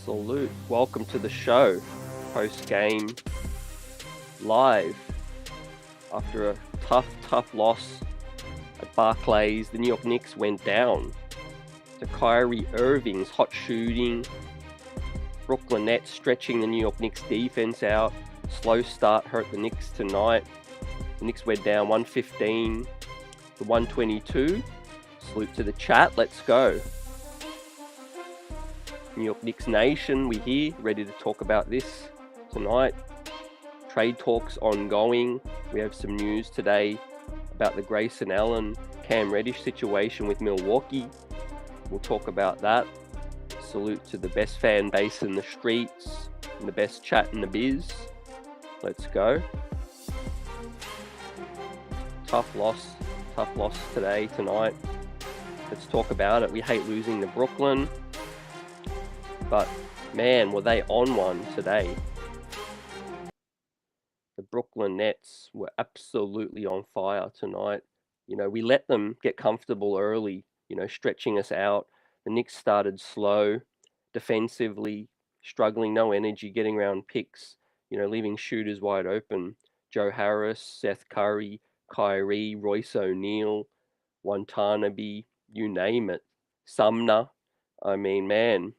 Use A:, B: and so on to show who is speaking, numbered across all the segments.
A: Salute. Welcome to the show. Post game live after a tough loss at Barclays. The New York Knicks went down to Kyrie Irving's hot shooting. Brooklyn Nets stretching the New York Knicks defense out. Slow start hurt the Knicks tonight. The Knicks went down 115 to 122. Salute to the chat. Let's go. New York Knicks Nation, we here, ready to talk about this tonight. Trade talks ongoing. We have some news today about the Grayson Allen, Cam Reddish situation with Milwaukee. We'll talk about that. Salute to the best fan base in the streets and the best chat in the biz. Let's go. Tough loss tonight. Let's talk about it. We hate losing to Brooklyn. But, man, were they on one today. The Brooklyn Nets were absolutely on fire tonight. You know, we let them get comfortable early, stretching us out. The Knicks started slow, defensively, struggling, no energy, getting around picks, leaving shooters wide open. Joe Harris, Seth Curry, Kyrie, Royce O'Neal, Watanabe, you name it. Sumner. I mean, man.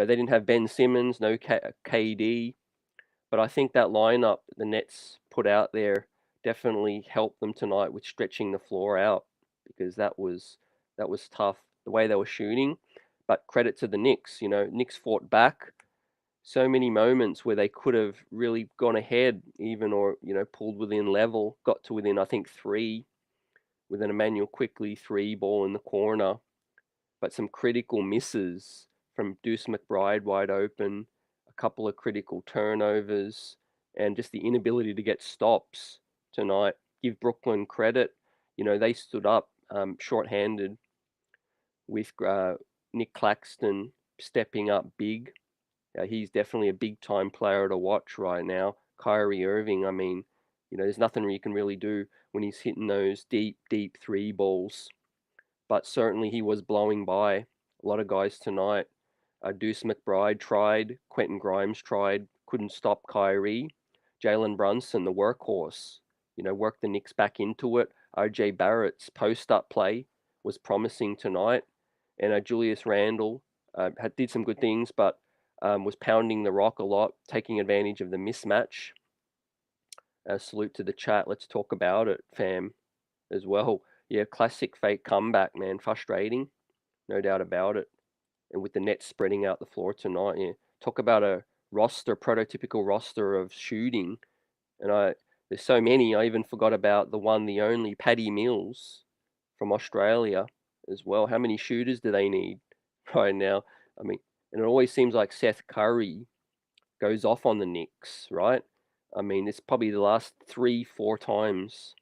A: They didn't have Ben Simmons, no KD, but I think that lineup the Nets put out there definitely helped them tonight with stretching the floor out, because that was tough the way they were shooting. But credit to the Knicks, Knicks fought back. So many moments where they could have really gone ahead even, or pulled within level, got to within I think 3 with an Emmanuel Quickly 3 ball in the corner, but some critical misses from Deuce McBride wide open, a couple of critical turnovers, and just the inability to get stops tonight. Give Brooklyn credit. They stood up short-handed with Nick Claxton stepping up big. He's definitely a big-time player to watch right now. Kyrie Irving, I mean, there's nothing you can really do when he's hitting those deep 3 balls. But certainly he was blowing by a lot of guys tonight. Deuce McBride tried, Quentin Grimes tried, couldn't stop Kyrie. Jalen Brunson, the workhorse, worked the Knicks back into it. RJ Barrett's post-up play was promising tonight. And Julius Randle did some good things, but was pounding the rock a lot, taking advantage of the mismatch. Salute to the chat. Let's talk about it, fam, as well. Yeah, classic fake comeback, man. Frustrating, no doubt about it. And with the Nets spreading out the floor tonight, yeah. Talk about a prototypical roster of shooting. And there's so many, I even forgot about the one, the only, Patty Mills from Australia as well. How many shooters do they need right now? I mean, and it always seems like Seth Curry goes off on the Knicks, right? I mean, it's probably the last 3-4 times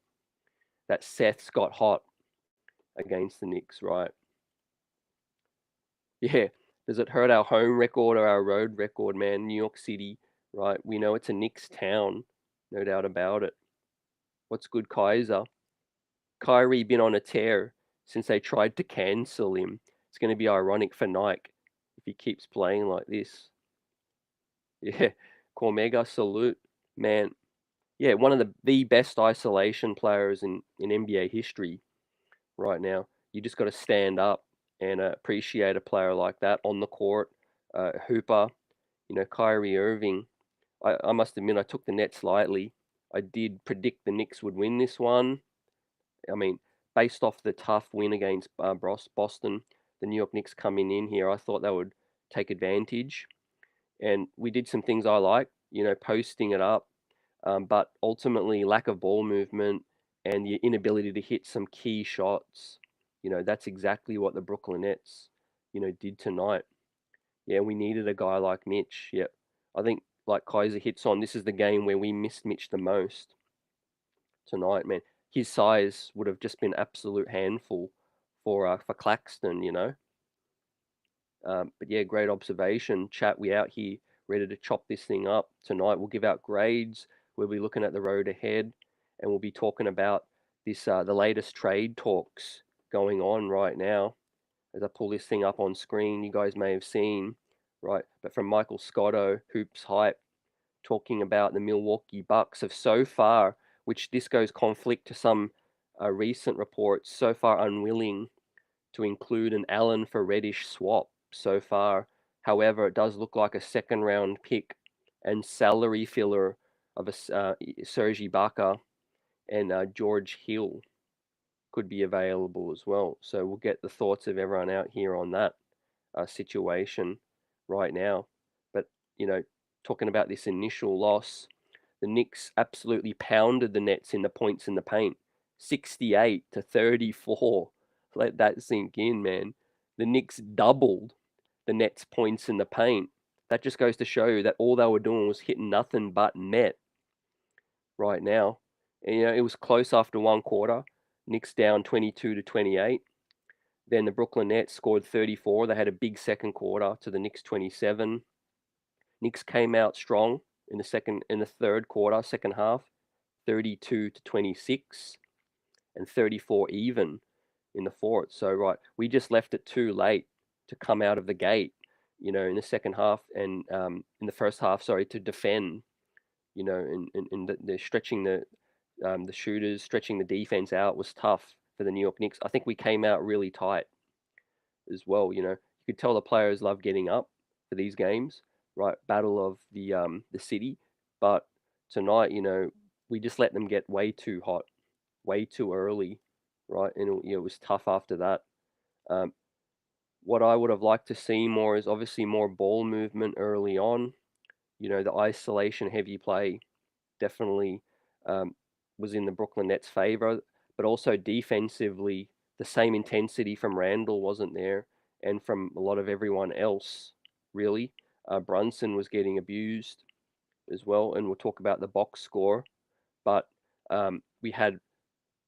A: that Seth's got hot against the Knicks, right? Yeah. Does it hurt our home record or our road record, man? New York City, right? We know it's a Knicks town, no doubt about it. What's good, Kaiser? Kyrie been on a tear since they tried to cancel him. It's going to be ironic for Nike if he keeps playing like this. Yeah. Cormega, salute. Man, yeah, one of the best isolation players in NBA history right now. You just got to stand up and appreciate a player like that on the court. Hooper, Kyrie Irving. I must admit, I took the Nets lightly. I did predict the Knicks would win this one. I mean, based off the tough win against Boston, the New York Knicks coming in here, I thought they would take advantage. And we did some things I like, posting it up. But ultimately, lack of ball movement and the inability to hit some key shots. That's exactly what the Brooklyn Nets, did tonight. Yeah, we needed a guy like Mitch. Yep. I think, like Kaiser hits on, this is the game where we missed Mitch the most tonight, man. His size would have just been absolute handful for Claxton, But yeah, great observation. Chat, we out here ready to chop this thing up tonight. We'll give out grades. We'll be looking at the road ahead, and we'll be talking about this the latest trade talks going on right now. As I pull this thing up on screen, you guys may have seen right? But from Michael Scotto, Hoops Hype, talking about the Milwaukee Bucks have so far, which this goes conflict to some recent reports, so far unwilling to include an Allen for Reddish swap so far. However, it does look like a second round pick and salary filler of a Serge Ibaka and George Hill could be available as well. So we'll get the thoughts of everyone out here on that situation right now. But, talking about this initial loss, the Knicks absolutely pounded the Nets in the points in the paint, 68-34. Let that sink in, man. The Knicks doubled the Nets' points in the paint. That just goes to show you that all they were doing was hitting nothing but net right now. And, it was close after one quarter. Knicks down 22-28. Then the Brooklyn Nets scored 34. They had a big second quarter to the Knicks 27. Knicks came out strong in the third quarter, second half, 32-26 and 34 even in the fourth. So right, we just left it too late to come out of the gate, in the second half and in the first half, sorry, to defend, and the stretching the shooters, stretching the defense out was tough for the New York Knicks. I think we came out really tight as well. You could tell the players love getting up for these games, right? Battle of the city, but tonight, we just let them get way too hot, way too early, right? And it was tough after that. Um, what I would have liked to see more is obviously more ball movement early on. The isolation heavy play definitely um, was in the Brooklyn Nets' favor, but also defensively, the same intensity from Randall wasn't there, and from a lot of everyone else, really. Brunson was getting abused as well, and we'll talk about the box score, but we had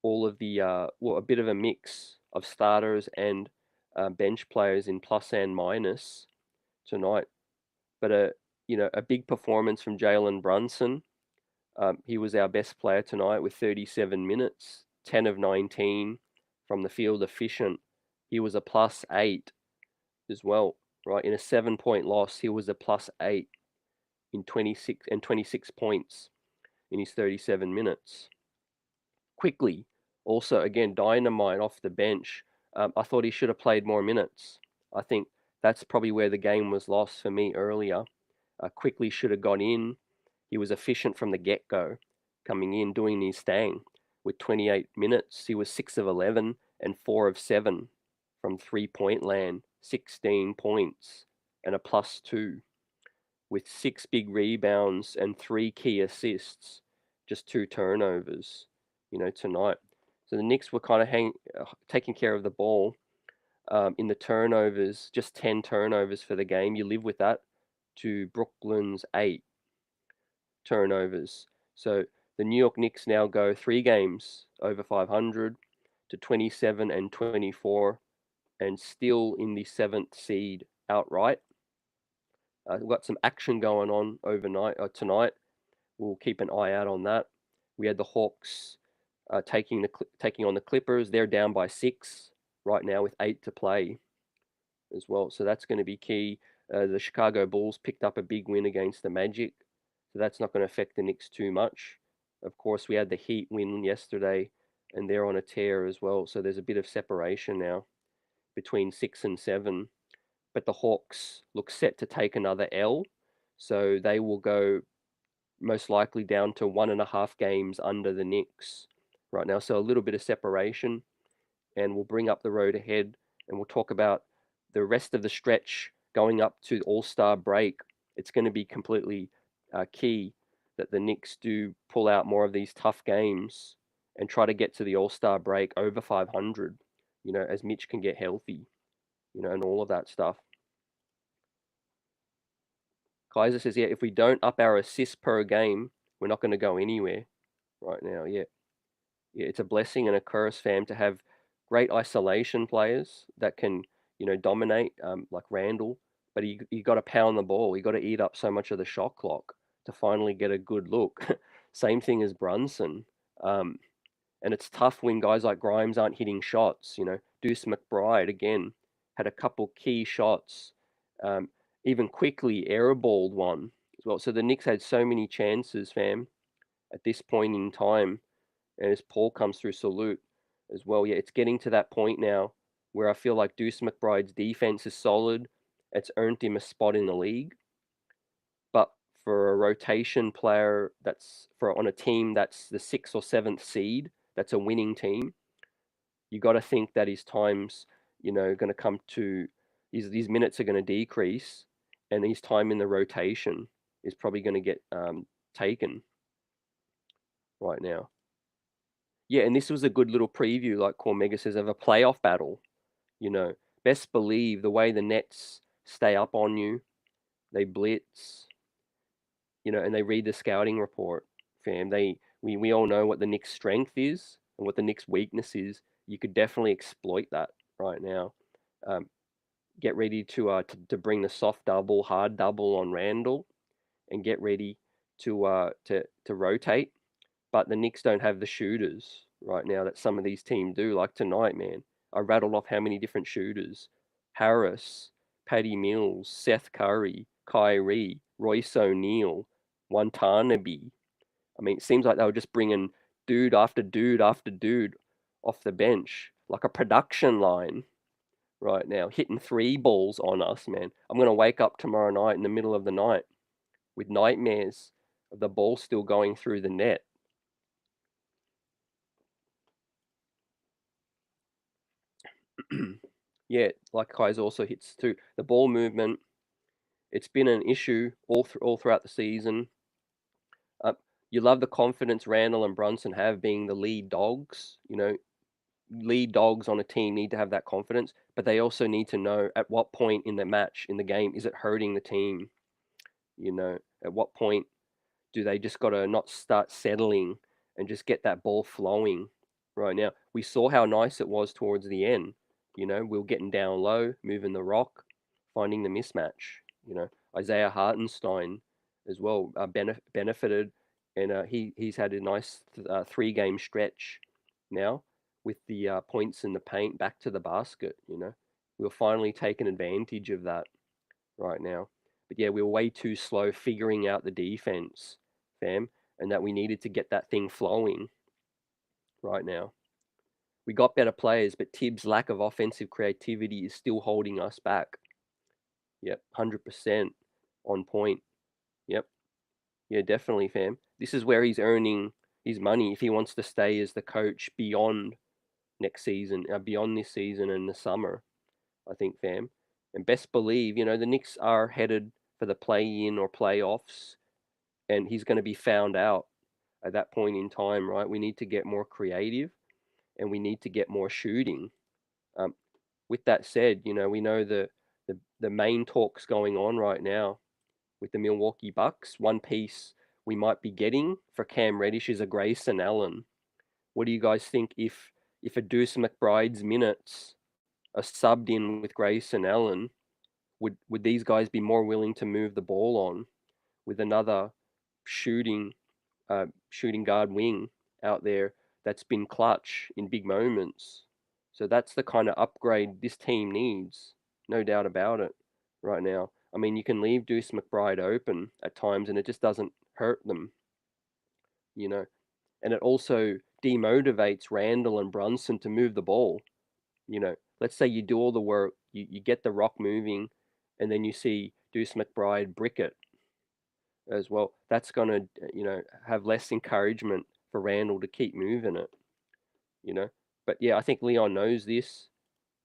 A: all of the, a bit of a mix of starters and bench players in plus and minus tonight. But a big performance from Jalen Brunson. He was our best player tonight with 37 minutes, 10 of 19 from the field efficient. He was a +8 as well, right? In a 7-point loss, he was a +8 in 26 points in his 37 minutes. Quickly, also again dynamite off the bench. I thought he should have played more minutes. I think that's probably where the game was lost for me earlier. Quickly should have gone in. He was efficient from the get-go, coming in, doing his thing. With 28 minutes, he was 6 of 11 and 4 of 7 from three-point land, 16 points and a +2, with 6 big rebounds and 3 key assists, just 2 turnovers, tonight. So the Knicks were kind of taking care of the ball in the turnovers, just 10 turnovers for the game. You live with that to Brooklyn's 8 turnovers. So the New York Knicks now go 3 games over 500 to 27-24 and still in the 7th seed outright. We've got some action going on tonight. We'll keep an eye out on that. We had the Hawks taking on the Clippers. They're down by 6 right now with 8 to play as well. So that's going to be key. The Chicago Bulls picked up a big win against the Magic. So that's not going to affect the Knicks too much. Of course, we had the Heat win yesterday, and they're on a tear as well. So there's a bit of separation now between 6 and 7. But the Hawks look set to take another L. So they will go most likely down to 1.5 games under the Knicks right now. So a little bit of separation. And we'll bring up the road ahead, and we'll talk about the rest of the stretch going up to All-Star break. It's going to be completely key that the Knicks do pull out more of these tough games and try to get to the All-Star break over 500, as Mitch can get healthy, and all of that stuff. Kaiser says, yeah, if we don't up our assists per game, we're not going to go anywhere right now. Yeah, it's a blessing and a curse, fam, to have great isolation players that can, dominate, like Randall. But you got to pound the ball. You got to eat up so much of the shot clock to finally get a good look. Same thing as Brunson. And it's tough when guys like Grimes aren't hitting shots. Deuce McBride again had a couple key shots, even quickly airballed one as well. So the Knicks had so many chances, fam, at this point in time. And as Paul comes through, salute as well. Yeah, it's getting to that point now where I feel like Deuce McBride's defense is solid. It's earned him a spot in the league. But for a rotation player that's for on a team that's the sixth or seventh seed, that's a winning team, you got to think that his time's, going to come to his minutes are going to decrease, and his time in the rotation is probably going to get taken right now. Yeah, and this was a good little preview, like Cormega says, of a playoff battle. You know, best believe the way the Nets stay up on you, they blitz, and they read the scouting report, fam. We all know what the Knicks' strength is and what the Knicks' weakness is. You could definitely exploit that right now. Um, get ready to bring the soft double, hard double on Randall, and get ready to rotate. But the Knicks don't have the shooters right now that some of these teams do. Like tonight, man, I rattled off how many different shooters: Harris, Patty Mills, Seth Curry, Kyrie, Royce O'Neal, Watanabe. I mean, it seems like they were just bringing dude after dude after dude off the bench, like a production line right now, hitting three balls on us, man. I'm gonna wake up tomorrow night in the middle of the night with nightmares of the ball still going through the net. Yeah, like Kai's also hits too. The ball movement, it's been an issue all throughout the season. Uh, you love the confidence Randall and Brunson have being the lead dogs. Lead dogs on a team need to have that confidence, but they also need to know at what point in the match, in the game, is it hurting the team? At what point do they just got to not start settling and just get that ball flowing right now? We saw how nice it was towards the end. We were getting down low, moving the rock, finding the mismatch. Isaiah Hartenstein as well benefited, and he's had a nice 3 game stretch now with the points in the paint back to the basket. We're finally taking advantage of that right now. But yeah, we were way too slow figuring out the defense, fam, and that we needed to get that thing flowing right now. We got better players, but Tibbs' lack of offensive creativity is still holding us back. Yep, 100% on point. Yep, yeah, definitely, fam. This is where he's earning his money if he wants to stay as the coach beyond next season, beyond this season and the summer. I think, fam. And best believe, the Knicks are headed for the play-in or playoffs, and he's going to be found out at that point in time, right? We need to get more creative, and we need to get more shooting. Um, with that said, we know the main talks going on right now with the Milwaukee Bucks. One piece we might be getting for Cam Reddish is a Grayson Allen. What do you guys think if a Deuce McBride's minutes are subbed in with Grayson Allen? Would these guys be more willing to move the ball on with another shooting shooting guard wing out there that's been clutch in big moments? So that's the kind of upgrade this team needs, no doubt about it, right now. I mean, you can leave Deuce McBride open at times and it just doesn't hurt them, you know. And it also demotivates Randall and Brunson to move the ball. Let's say you do all the work, you get the rock moving, and then you see Deuce McBride brick it as well. That's going to, have less encouragement for Randall to keep moving it, you know. But yeah, I think Leon knows this.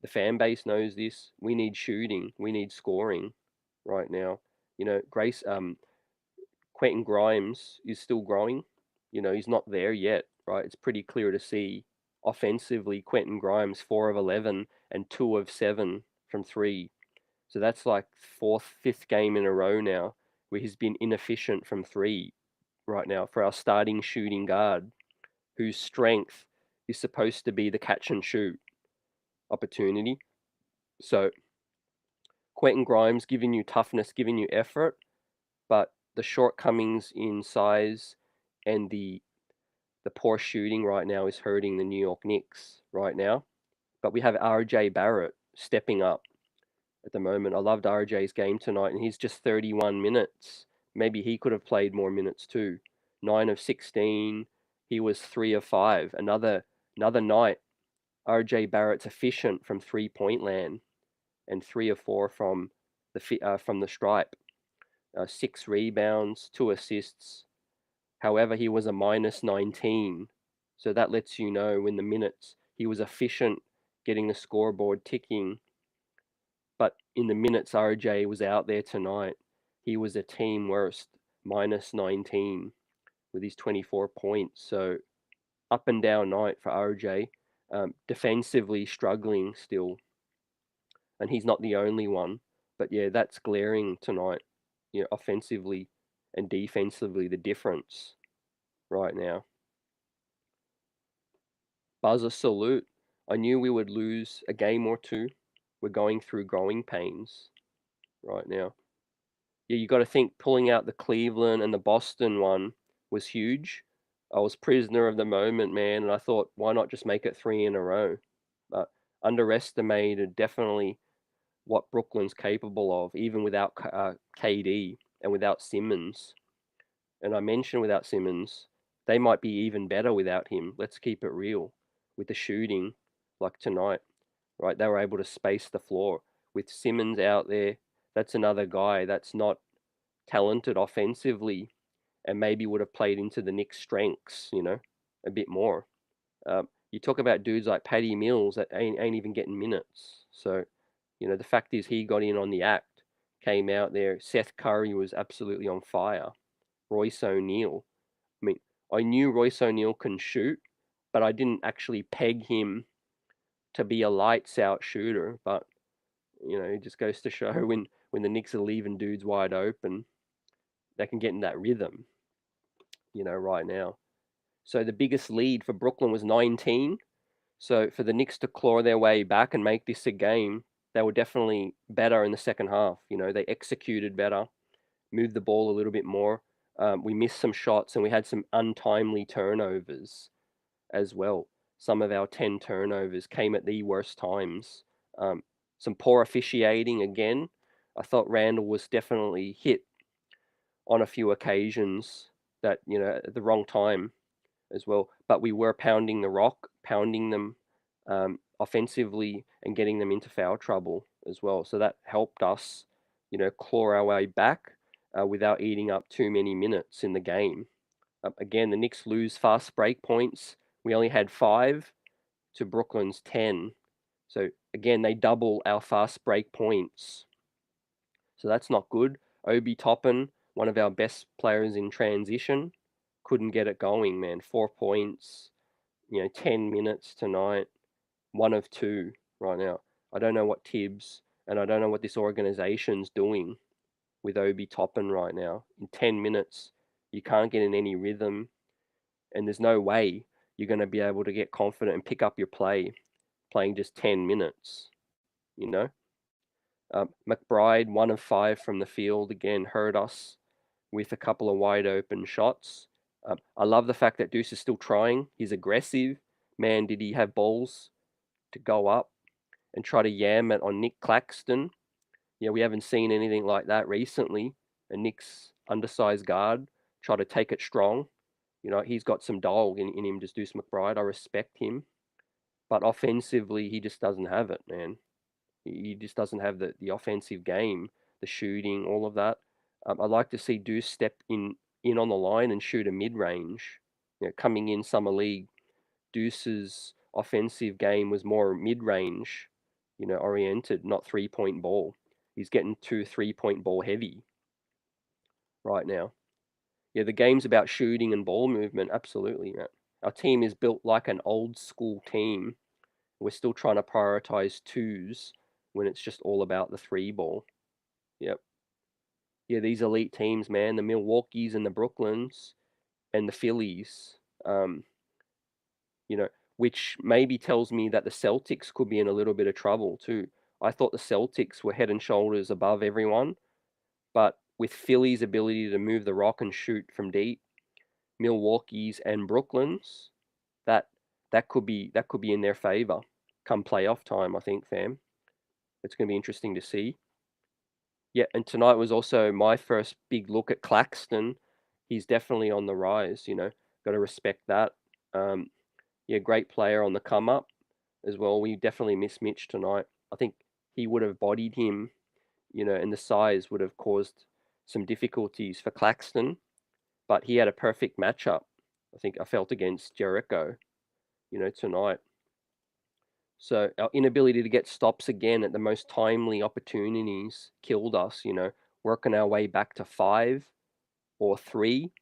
A: The fan base knows this. We need shooting. We need scoring right now. Grace, Quentin Grimes is still growing. He's not there yet, right? It's pretty clear to see offensively, Quentin Grimes 4 of 11 and 2 of 7 from three. So that's like fourth, fifth game in a row now where he's been inefficient from three right now for our starting shooting guard, whose strength is supposed to be the catch and shoot opportunity. So Quentin Grimes giving you toughness, giving you effort, but the shortcomings in size and the poor shooting right now is hurting the New York Knicks right now. But we have RJ Barrett stepping up at the moment. I loved RJ's game tonight, and he's just 31 minutes. Maybe he could have played more minutes too. 9 of 16. He was 3 of 5. Another night. RJ Barrett's efficient from 3-point land and 3 of 4 from the stripe. 6 rebounds, 2 assists. However, he was a minus 19. So that lets you know in the minutes he was efficient getting the scoreboard ticking. But in the minutes RJ was out there tonight, he was a team worst, minus 19 with his 24 points. So up and down night for RJ. Defensively struggling still. And he's not the only one. But yeah, that's glaring tonight. Offensively and defensively, the difference right now. Buzzer salute. I knew we would lose a game or two. We're going through growing pains right now. Yeah, you got to think pulling out the Cleveland and the Boston one was huge. I was prisoner of the moment, man, and I thought, why not just make it 3 in a row? But underestimated definitely what Brooklyn's capable of, even without KD and without Simmons. And I mentioned without Simmons, they might be even better without him. Let's keep it real. With the shooting, like tonight, right? They were able to space the floor. With Simmons out there, that's another guy that's not talented offensively and maybe would have played into the Knicks' strengths, a bit more. You talk about dudes like Patty Mills that ain't even getting minutes. So, the fact is he got in on the act, came out there. Seth Curry was absolutely on fire. Royce O'Neal. I mean, I knew Royce O'Neal can shoot, but I didn't actually peg him to be a lights out shooter. But it just goes to show when the Knicks are leaving dudes wide open, they can get in that rhythm. Right now. So the biggest lead for Brooklyn was 19. So for the Knicks to claw their way back and make this a game, they were definitely better in the second half. They executed better, moved the ball a little bit more. We missed some shots and we had some untimely turnovers as well. Some of our 10 turnovers came at the worst times. Some poor officiating again. I thought Randall was definitely hit on a few occasions that, at the wrong time as well. But we were pounding the rock, pounding them offensively and getting them into foul trouble as well. So that helped us, claw our way back without eating up too many minutes in the game. Again, the Knicks lose fast break points. We only had 5 to Brooklyn's 10. So again, they double our fast break points. So that's not good. Obi Toppin, one of our best players in transition, couldn't get it going, man. 4 points, 10 minutes tonight, 1 of 2 right now. I don't know what Tibbs and I don't know what this organization's doing with Obi Toppin right now. In 10 minutes, you can't get in any rhythm, and there's no way you're going to be able to get confident and pick up your play playing just 10 minutes, you know? McBride, 1 of 5 from the field, again, hurt us with a couple of wide open shots. I love the fact that Deuce is still trying. He's aggressive. Man, did he have balls to go up and try to yam it on Nick Claxton. We haven't seen anything like that recently. A Nick's undersized guard try to take it strong. He's got some dog in him, just Deuce McBride. I respect him. But offensively, he just doesn't have it, man. He just doesn't have the offensive game, the shooting, all of that. I'd like to see Deuce step in on the line and shoot a mid-range. Coming in summer league, Deuce's offensive game was more mid-range, oriented, not 3-point ball. He's getting too 3-point ball heavy right now. Yeah, the game's about shooting and ball movement, absolutely, man. Our team is built like an old school team. We're still trying to prioritize twos when it's just all about the 3 ball. Yep. Yeah, these elite teams, man, the Milwaukees and the Brooklyns and the Phillies, which maybe tells me that the Celtics could be in a little bit of trouble too. I thought the Celtics were head and shoulders above everyone, but with Philly's ability to move the rock and shoot from deep, Milwaukee's and Brooklyn's, that could be in their favor come playoff time, I think, fam. It's going to be interesting to see. Yeah, and tonight was also my first big look at Claxton. He's definitely on the rise, got to respect that. Um, yeah, great player on the come up as well. We definitely missed Mitch tonight. I think he would have bodied him, and the size would have caused some difficulties for Claxton, but he had a perfect matchup. I think I felt against Jericho, tonight. So our inability to get stops again at the most timely opportunities killed us, working our way back to 5 or 3,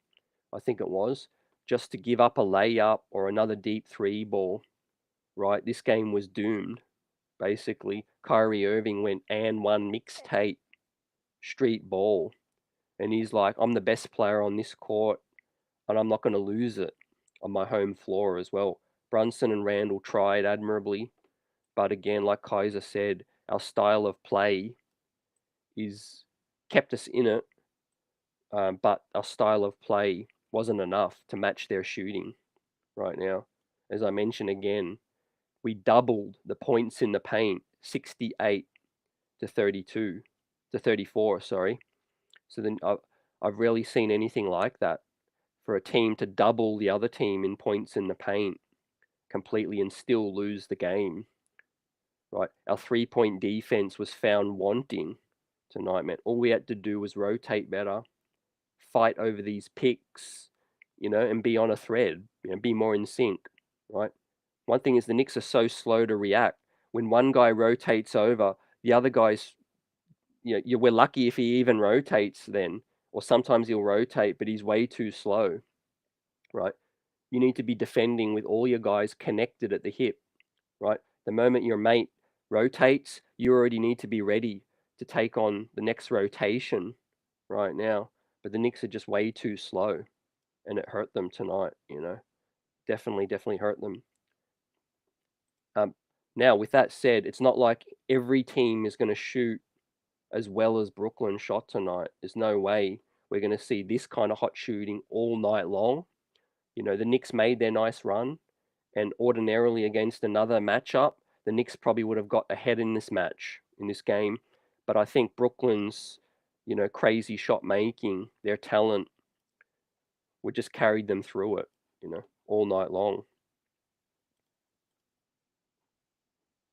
A: I think it was, just to give up a layup or another deep three ball, right? This game was doomed, basically. Kyrie Irving went and one mixtape street ball. And he's like, I'm the best player on this court and I'm not going to lose it on my home floor as well. Brunson and Randall tried admirably. But again, like Kaiser said, our style of play is kept us in it, but our style of play wasn't enough to match their shooting right now. As I mentioned again, we doubled the points in the paint, 68 to 32 to 34. Sorry. So then I've rarely seen anything like that for a team to double the other team in points in the paint completely and still lose the game. Right, our 3-point defense was found wanting tonight, man. All we had to do was rotate better, fight over these picks, and be on a thread, be more in sync, right? One thing is the Knicks are so slow to react. When one guy rotates over, the other guy's, we're lucky if he even rotates then, or sometimes he'll rotate, but he's way too slow, right? You need to be defending with all your guys connected at the hip, right? The moment your mate rotates, you already need to be ready to take on the next rotation right now. But the Knicks are just way too slow, and it hurt them tonight. Definitely hurt them. Um, Now, with that said, it's not like every team is going to shoot as well as Brooklyn shot tonight. There's no way we're going to see this kind of hot shooting all night long. The Knicks made their nice run, and ordinarily against another matchup, the Knicks probably would have got ahead in this match, in this game. But I think Brooklyn's, crazy shot making, their talent, would just carried them through it, all night long.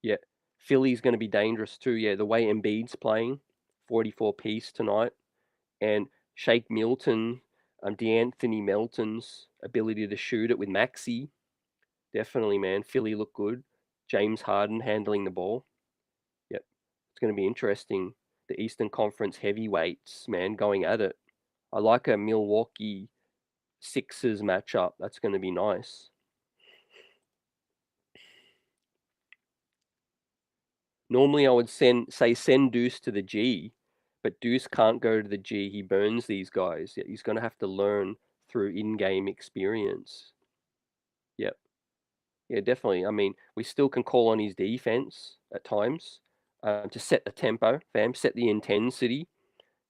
A: Yeah, Philly's going to be dangerous too. Yeah, the way Embiid's playing, 44 piece tonight, and Shake Milton, DeAnthony Melton's ability to shoot it with Maxi. Definitely, man. Philly look good. James Harden handling the ball. Yep. It's going to be interesting. The Eastern Conference heavyweights, man, going at it. I like a Milwaukee Sixers matchup. That's going to be nice. Normally, I would send Deuce to the G, but Deuce can't go to the G. He burns these guys. He's going to have to learn through in-game experience. Yep. Yeah, definitely. I mean, we still can call on his defense at times to set the tempo, fam, set the intensity.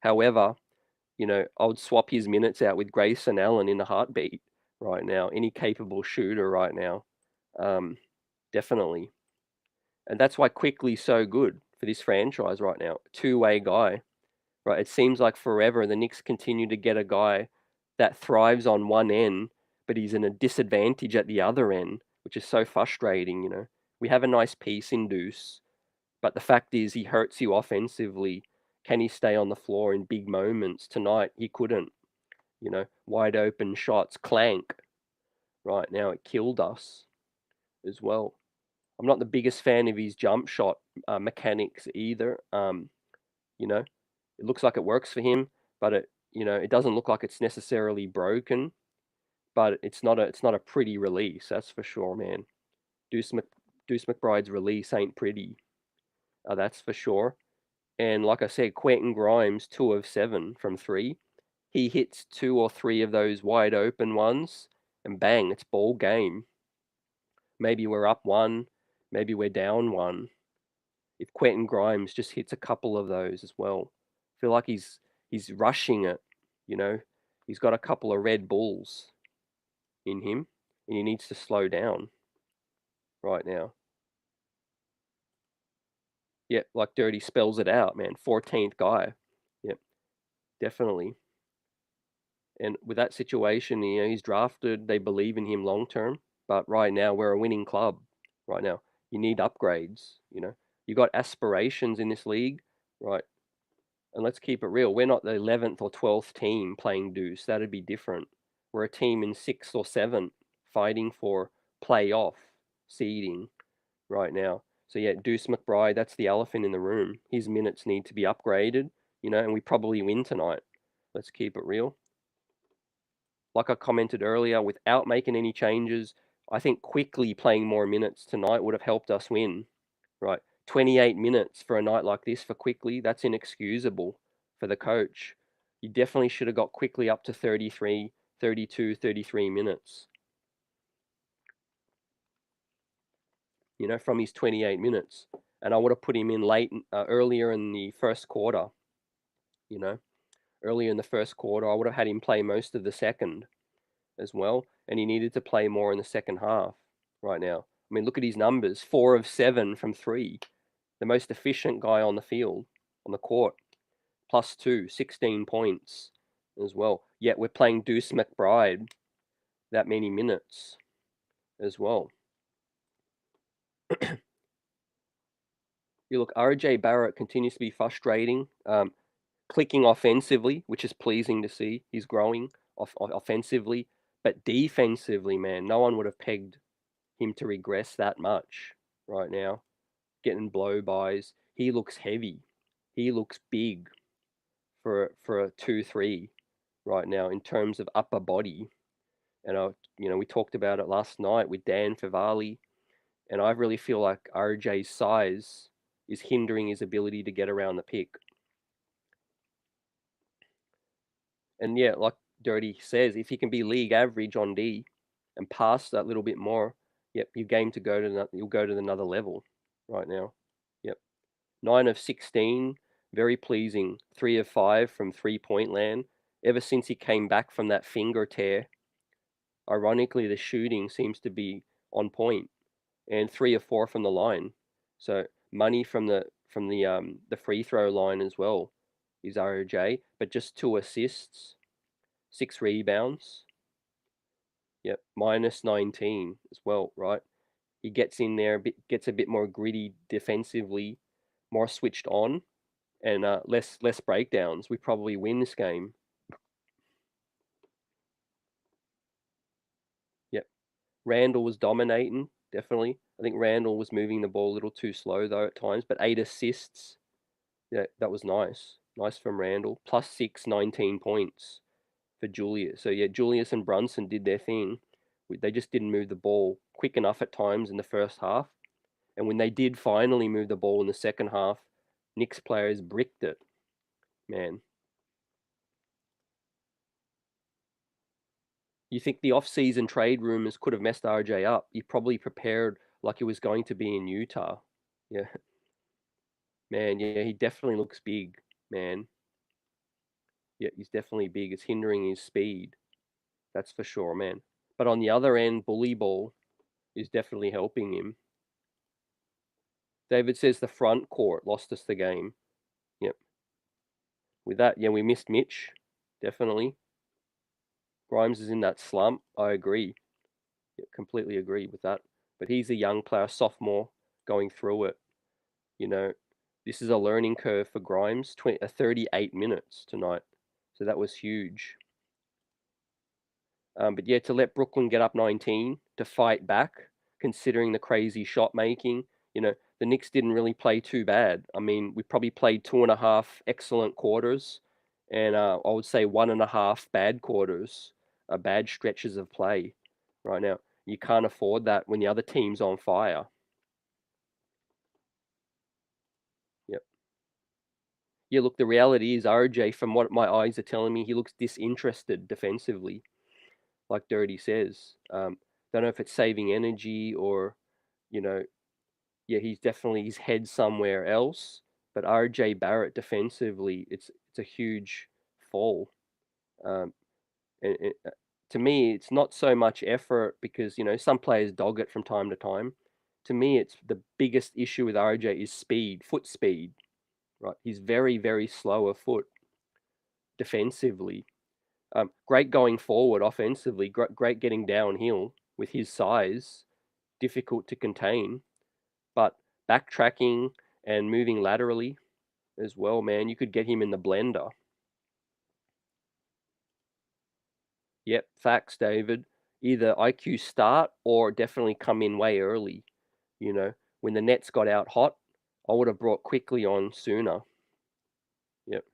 A: However, I would swap his minutes out with Grayson Allen in a heartbeat right now. Any capable shooter right now, definitely. And that's why Quickly's so good for this franchise right now. Two-way guy, right? It seems like forever the Knicks continue to get a guy that thrives on one end, but he's in a disadvantage at the other end, which is so frustrating. We have a nice piece in Deuce, but the fact is he hurts you offensively. Can he stay on the floor in big moments? Tonight he couldn't. Wide open shots, clank. Right now it killed us as well. I'm not the biggest fan of his jump shot mechanics either. It looks like it works for him, but it doesn't look like it's necessarily broken. But it's not a pretty release, that's for sure, man. Deuce, Mc, Deuce McBride's release ain't pretty, that's for sure. And like I said, Quentin Grimes 2 of 7 from 3. He hits 2 or 3 of those wide open ones, and bang, it's ball game. Maybe we're up 1, maybe we're down 1. If Quentin Grimes just hits a couple of those as well, I feel like he's rushing it. You know, he's got a couple of Red Bulls in him, and he needs to slow down right now. Yeah, like Dirty spells it out, man. 14th guy. Yep, definitely. And with that situation, he's drafted. They believe in him long term. But right now, we're a winning club. Right now, you need upgrades. You got aspirations in this league, right? And let's keep it real. We're not the 11th or 12th team playing deuce. That'd be different. We're a team in 6th or 7th fighting for playoff seeding right now. So yeah, Deuce McBride, that's the elephant in the room. His minutes need to be upgraded, and we probably win tonight. Let's keep it real. Like I commented earlier, without making any changes, I think quickly playing more minutes tonight would have helped us win. Right. 28 minutes for a night like this for quickly, that's inexcusable for the coach. You definitely should have got quickly up to 33, 32, 33 minutes, from his 28 minutes. And I would have put him in earlier in the first quarter, you know, earlier in the first quarter. I would have had him play most of the second as well. And he needed to play more in the second half right now. I mean, look at his numbers 4 of 7 from three, the most efficient guy on the field, on the court. +2, 16 points as well. Yet we're playing Deuce McBride that many minutes as well. You look, RJ Barrett continues to be frustrating, clicking offensively, which is pleasing to see. He's growing offensively, but defensively, man, no one would have pegged him to regress that much right now. Getting blow-bys. He looks heavy. He looks big for a 2-3 right now in terms of upper body. And we talked about it last night with Dan Favali, and I really feel like RJ's size is hindering his ability to get around the pick. And yeah, like Dirty says, if he can be league average on D and pass that little bit more, yep, you'll go to another level right now. Yep, 9 of 16, very pleasing. 3 of 5 from 3-point land. Ever since he came back from that finger tear, ironically, the shooting seems to be on point, and 3 of 4 from the line. So money from the free throw line as well is RJ, but just 2 assists, 6 rebounds. Yep, -19 as well, right? He gets in there gets a bit more gritty defensively, more switched on, and less breakdowns. We probably win this game. Yep. Randall was dominating, definitely. I think Randall was moving the ball a little too slow though at times, but 8 assists. Yeah, that was nice. Nice from Randall. +6, 19 points for Julius. So yeah, Julius and Brunson did their thing. They just didn't move the ball quick enough at times in the first half. And when they did finally move the ball in the second half, Knicks players bricked it, man. You think the off-season trade rumors could have messed RJ up? He probably prepared like he was going to be in Utah. Yeah, man. Yeah, he definitely looks big, man. Yeah, he's definitely big. It's hindering his speed. That's for sure, man. But on the other end, bully ball is definitely helping him. David says the front court lost us the game. Yep. With that, yeah, we missed Mitch. Definitely. Grimes is in that slump. I agree. Yeah, completely agree with that. But he's a young player, sophomore, going through it. You know, this is a learning curve for Grimes. 38 minutes tonight. So that was huge. But yeah, to let Brooklyn get up 19 to fight back, considering the crazy shot making, the Knicks didn't really play too bad. I mean, we probably played 2.5 excellent quarters, and I would say 1.5 bad quarters, bad stretches of play right now. You can't afford that when the other team's on fire. Yep. Yeah, look, the reality is RJ, from what my eyes are telling me, he looks disinterested defensively, like Dirty says. Don't know if it's saving energy or, you know, yeah, he's definitely his head somewhere else. But RJ Barrett defensively, it's a huge fall. Um, to me, it's not so much effort because some players dog it from time to time. to me, it's the biggest issue with RJ is speed, foot speed, right? He's very, very slow of foot defensively. Great going forward offensively, great getting downhill with his size, difficult to contain, but backtracking and moving laterally as well, man, you could get him in the blender. Yep, facts, David. Either IQ start or definitely come in way early. You know, when the Nets got out hot, I would have brought quickly on sooner. Yep.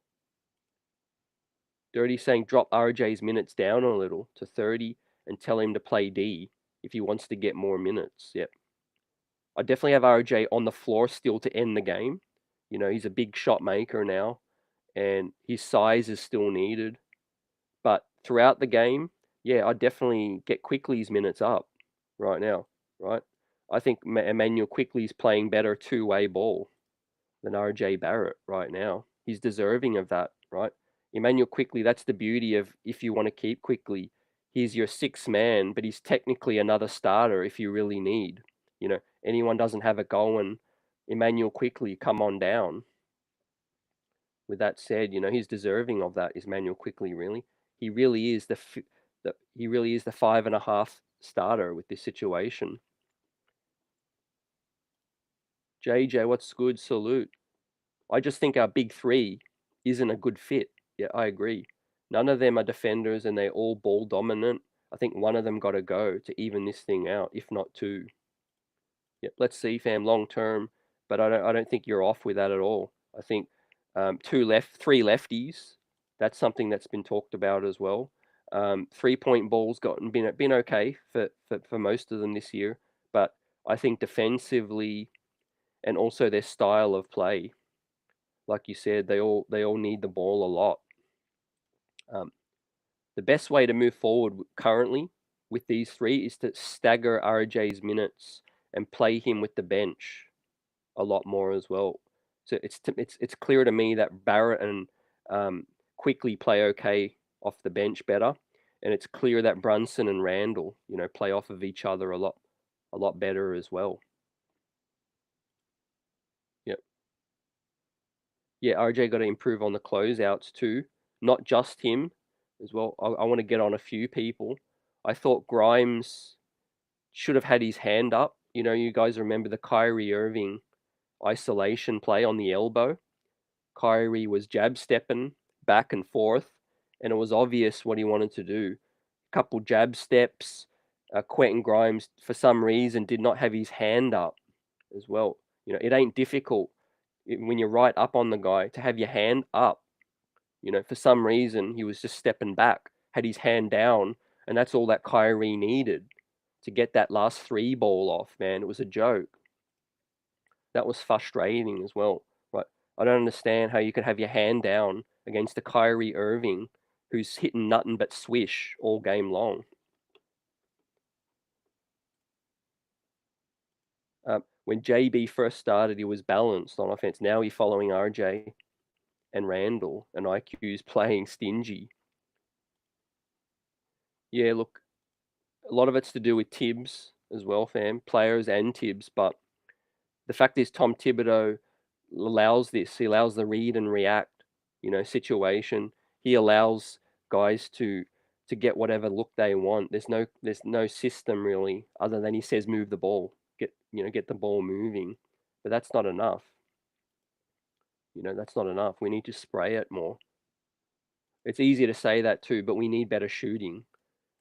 A: Dirty saying drop RJ's minutes down a little to 30 and tell him to play D if he wants to get more minutes. Yep. I definitely have RJ on the floor still to end the game. You know, he's a big shot maker now and his size is still needed. But throughout the game, yeah, I definitely get Quickly's minutes up right now, right? I think Emmanuel Quickly's playing better two-way ball than RJ Barrett right now. He's deserving of that, right? Emmanuel Quickly, that's the beauty of if you want to keep Quickly. He's your sixth man, but he's technically another starter if you really need. You know, anyone doesn't have it going, Emmanuel Quickly, come on down. With that said, you know, he's deserving of that, is Emmanuel Quickly, really. He really is he really is the 5.5 starter with this situation. JJ, what's good? Salute. I just think our big three isn't a good fit. Yeah, I agree. None of them are defenders and they're all ball dominant. I think one of them got to go to even this thing out, if not two. Yeah, let's see, fam, long term. But I don't think you're off with that at all. I think three lefties. That's something that's been talked about as well. 3-point balls been okay for most of them this year, but I think defensively and also their style of play, like you said, they all need the ball a lot. Um, the best way to move forward currently with these three is to stagger RJ's minutes and play him with the bench a lot more as well. So it's clear to me that Barrett and Quickly play okay off the bench better, and it's clear that Brunson and Randall, you know, play off of each other a lot better as well. Yep. Yeah, RJ got to improve on the closeouts too, not just him as well. I want to get on a few people. I thought Grimes should have had his hand up. You know, you guys remember the Kyrie Irving isolation play on the elbow? Kyrie was jab stepping back and forth, and it was obvious what he wanted to do. A couple jab steps. Quentin Grimes, for some reason, did not have his hand up as well. You know, it ain't difficult when you're right up on the guy to have your hand up. You know, for some reason, he was just stepping back, had his hand down, and that's all that Kyrie needed to get that last three ball off, man. It was a joke. That was frustrating as well. Right? I don't understand how you could have your hand down against a Kyrie Irving who's hitting nothing but swish all game long. When JB first started, he was balanced on offense. Now he's following RJ and Randall, and IQ's playing stingy. Yeah, look, a lot of it's to do with Tibbs as well, fam. Players and Tibbs, but the fact is Tom Thibodeau allows this. He allows the read and react, you know, situation. He allows guys to get whatever look they want. There's no system really other than he says move the ball. Get the ball moving. But that's not enough. You know, that's not enough. We need to spray it more. It's easier to say that too, but we need better shooting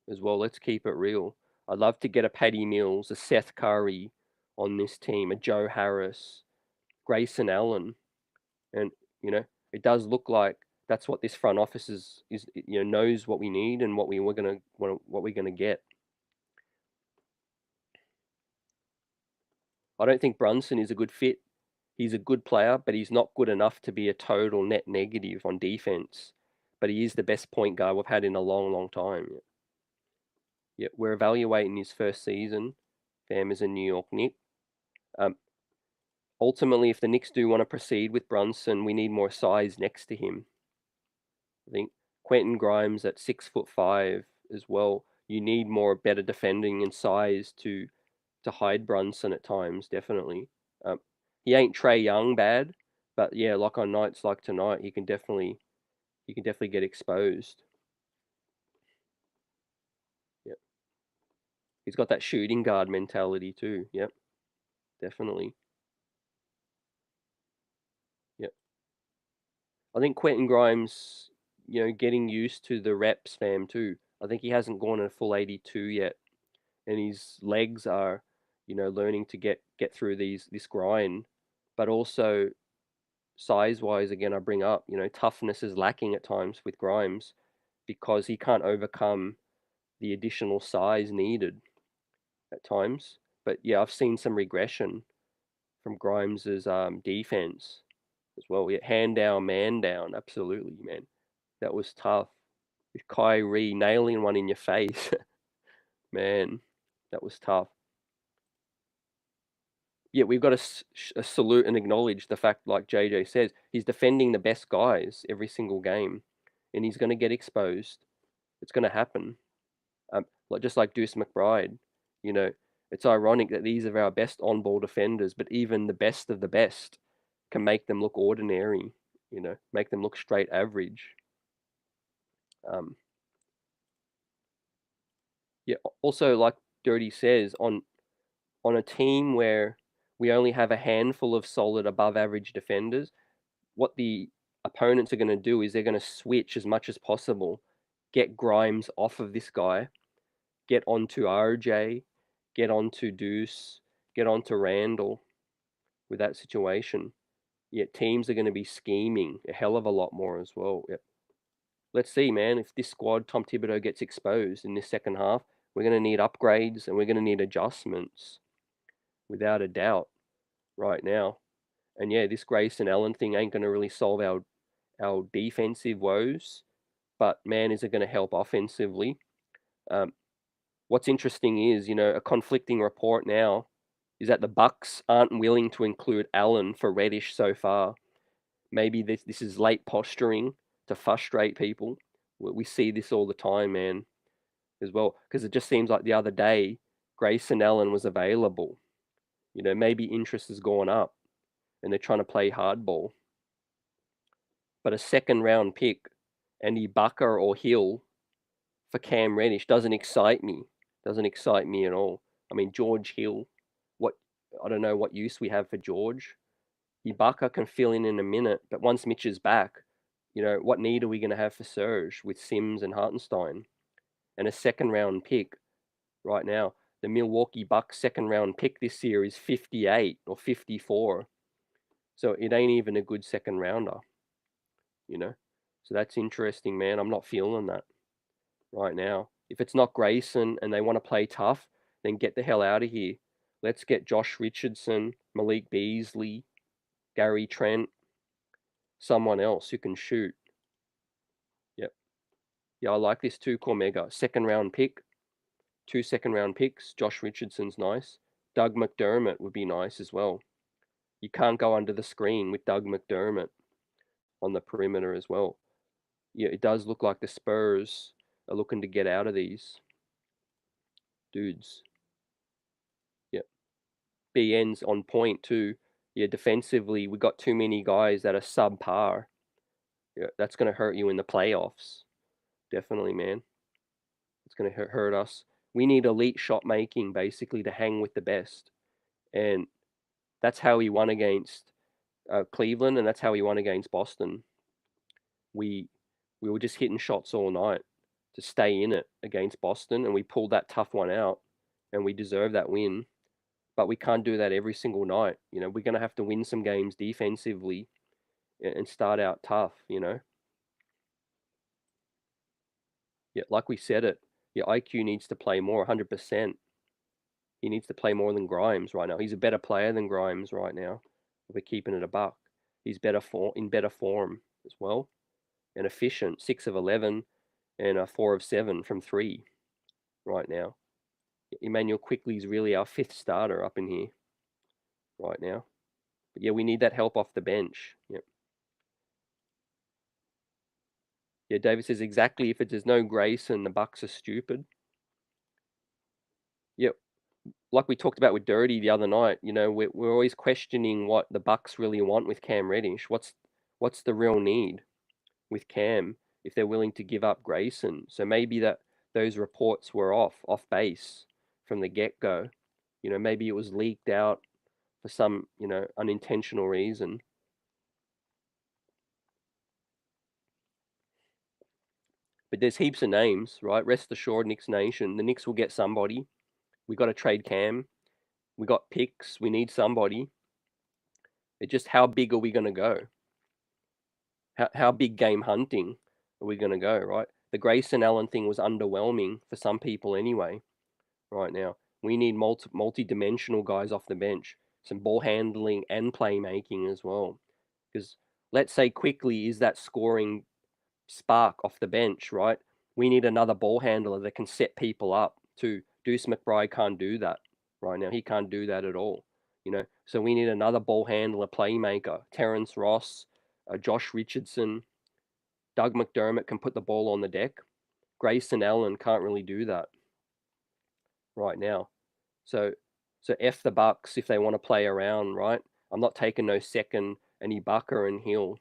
A: as well. Let's keep it real. I'd love to get a Paddy Mills, a Seth Curry on this team, a Joe Harris, Grayson Allen, and you know it does look like that's what this front office is knows what we need and what we're gonna get. I don't think Brunson is a good fit. He's a good player, but he's not good enough to be a total net negative on defense. But he is the best point guard we've had in a long, long time. Yeah, we're evaluating his first season. Fam is a New York Knick. Um, ultimately, if the Knicks do want to proceed with Brunson, we need more size next to him. I think Quentin Grimes at 6'5" as well. You need more better defending and size to to hide Brunson at times, definitely. He ain't Trey Young bad, but yeah, like on nights like tonight, he can definitely get exposed. Yep. He's got that shooting guard mentality too. Yep, definitely. Yep. I think Quentin Grimes, getting used to the reps, fam, too. I think he hasn't gone a full 82 yet, and his legs are, learning to get through this grind. But also size wise, again, I bring up, toughness is lacking at times with Grimes because he can't overcome the additional size needed at times. But yeah, I've seen some regression from Grimes's defense as well. Yeah, hand down, man down, absolutely, man. That was tough. With Kyrie nailing one in your face, man, that was tough. Yeah, we've got to salute and acknowledge the fact, like JJ says, he's defending the best guys every single game, and he's going to get exposed. It's going to happen. Just like Deuce McBride, you know, it's ironic that these are our best on-ball defenders, but even the best of the best can make them look ordinary. Make them look straight average. Um, yeah. Also, like Dirty says, on a team where we only have a handful of solid above average defenders, what the opponents are going to do is they're going to switch as much as possible, get Grimes off of this guy, get onto RJ, get onto Deuce, get onto Randall with that situation. Yet teams are going to be scheming a hell of a lot more as well. Yep. Let's see, man. If this squad, Tom Thibodeau, gets exposed in this second half, we're going to need upgrades and we're going to need adjustments without a doubt right now. And yeah, this Grayson Allen thing ain't going to really solve our defensive woes, but man, is it going to help offensively? Um, what's interesting is, a conflicting report now is that the Bucks aren't willing to include Allen for Reddish so far. Maybe this is late posturing to frustrate people. We see this all the time, man, as well, because it just seems like the other day Grayson Allen was available. Maybe interest has gone up and they're trying to play hardball. But a second round pick, Andy Bucker or Hill for Cam Reddish doesn't excite me. Doesn't excite me at all. I mean, George Hill, what I don't know what use we have for George. Ibaka can fill in a minute, but once Mitch is back, what need are we going to have for Serge with Sims and Hartenstein? And a second round pick right now. The Milwaukee Bucks second round pick this year is 58 or 54. So it ain't even a good second rounder, you know? So that's interesting, man. I'm not feeling that right now. If it's not Grayson and they want to play tough, then get the hell out of here. Let's get Josh Richardson, Malik Beasley, Gary Trent, someone else who can shoot. Yep. Yeah, I like this too, Cormega. Second round pick, 2 second round picks. Josh Richardson's nice. Doug McDermott would be nice as well. You can't go under the screen with Doug McDermott on the perimeter as well. Yeah, it does look like the Spurs are looking to get out of these dudes. Yep. BN's on point too. Yeah, defensively, we got too many guys that are subpar. Yeah, that's going to hurt you in the playoffs. Definitely, man. It's going to hurt us. We need elite shot making basically to hang with the best. And that's how he won against Cleveland, and that's how he won against Boston. We we were just hitting shots all night to stay in it against Boston, and we pulled that tough one out, and we deserve that win. But we can't do that every single night. We're going to have to win some games defensively and start out tough. Yeah, like we said it. Your IQ needs to play more, 100%. He needs to play more than Grimes right now. He's a better player than Grimes right now. If we're keeping it a buck, he's in better form as well, and efficient. 6 of 11 and a 4 of 7 from three right now. Emmanuel Quickly's really our fifth starter up in here right now. But yeah, we need that help off the bench. Yep. Yeah, David says exactly. If there's no Grayson, the Bucks are stupid. Yep. like we talked about with Dirty the other night, we're always questioning what the Bucks really want with Cam Reddish. What's the real need with Cam if they're willing to give up Grayson? So maybe that those reports were off base from the get go. Maybe it was leaked out for some, unintentional reason. But there's heaps of names, right? Rest assured, Knicks Nation, the Knicks will get somebody. We got to trade Cam. We got picks. We need somebody. It's just how big are we going to go? How big game hunting are we going to go, right? The Grayson Allen thing was underwhelming for some people anyway, right now. We need multi-dimensional guys off the bench, some ball handling and playmaking as well. Because let's say quickly is that scoring spark off the bench, right? We need another ball handler that can set people up too. Deuce McBride can't do that right now. He can't do that at all. So we need another ball handler, playmaker. Terrence Ross, Josh Richardson, Doug McDermott can put the ball on the deck. Grayson Allen can't really do that right now. So F the Bucks if they want to play around, right? I'm not taking no second and Ibaka and Hill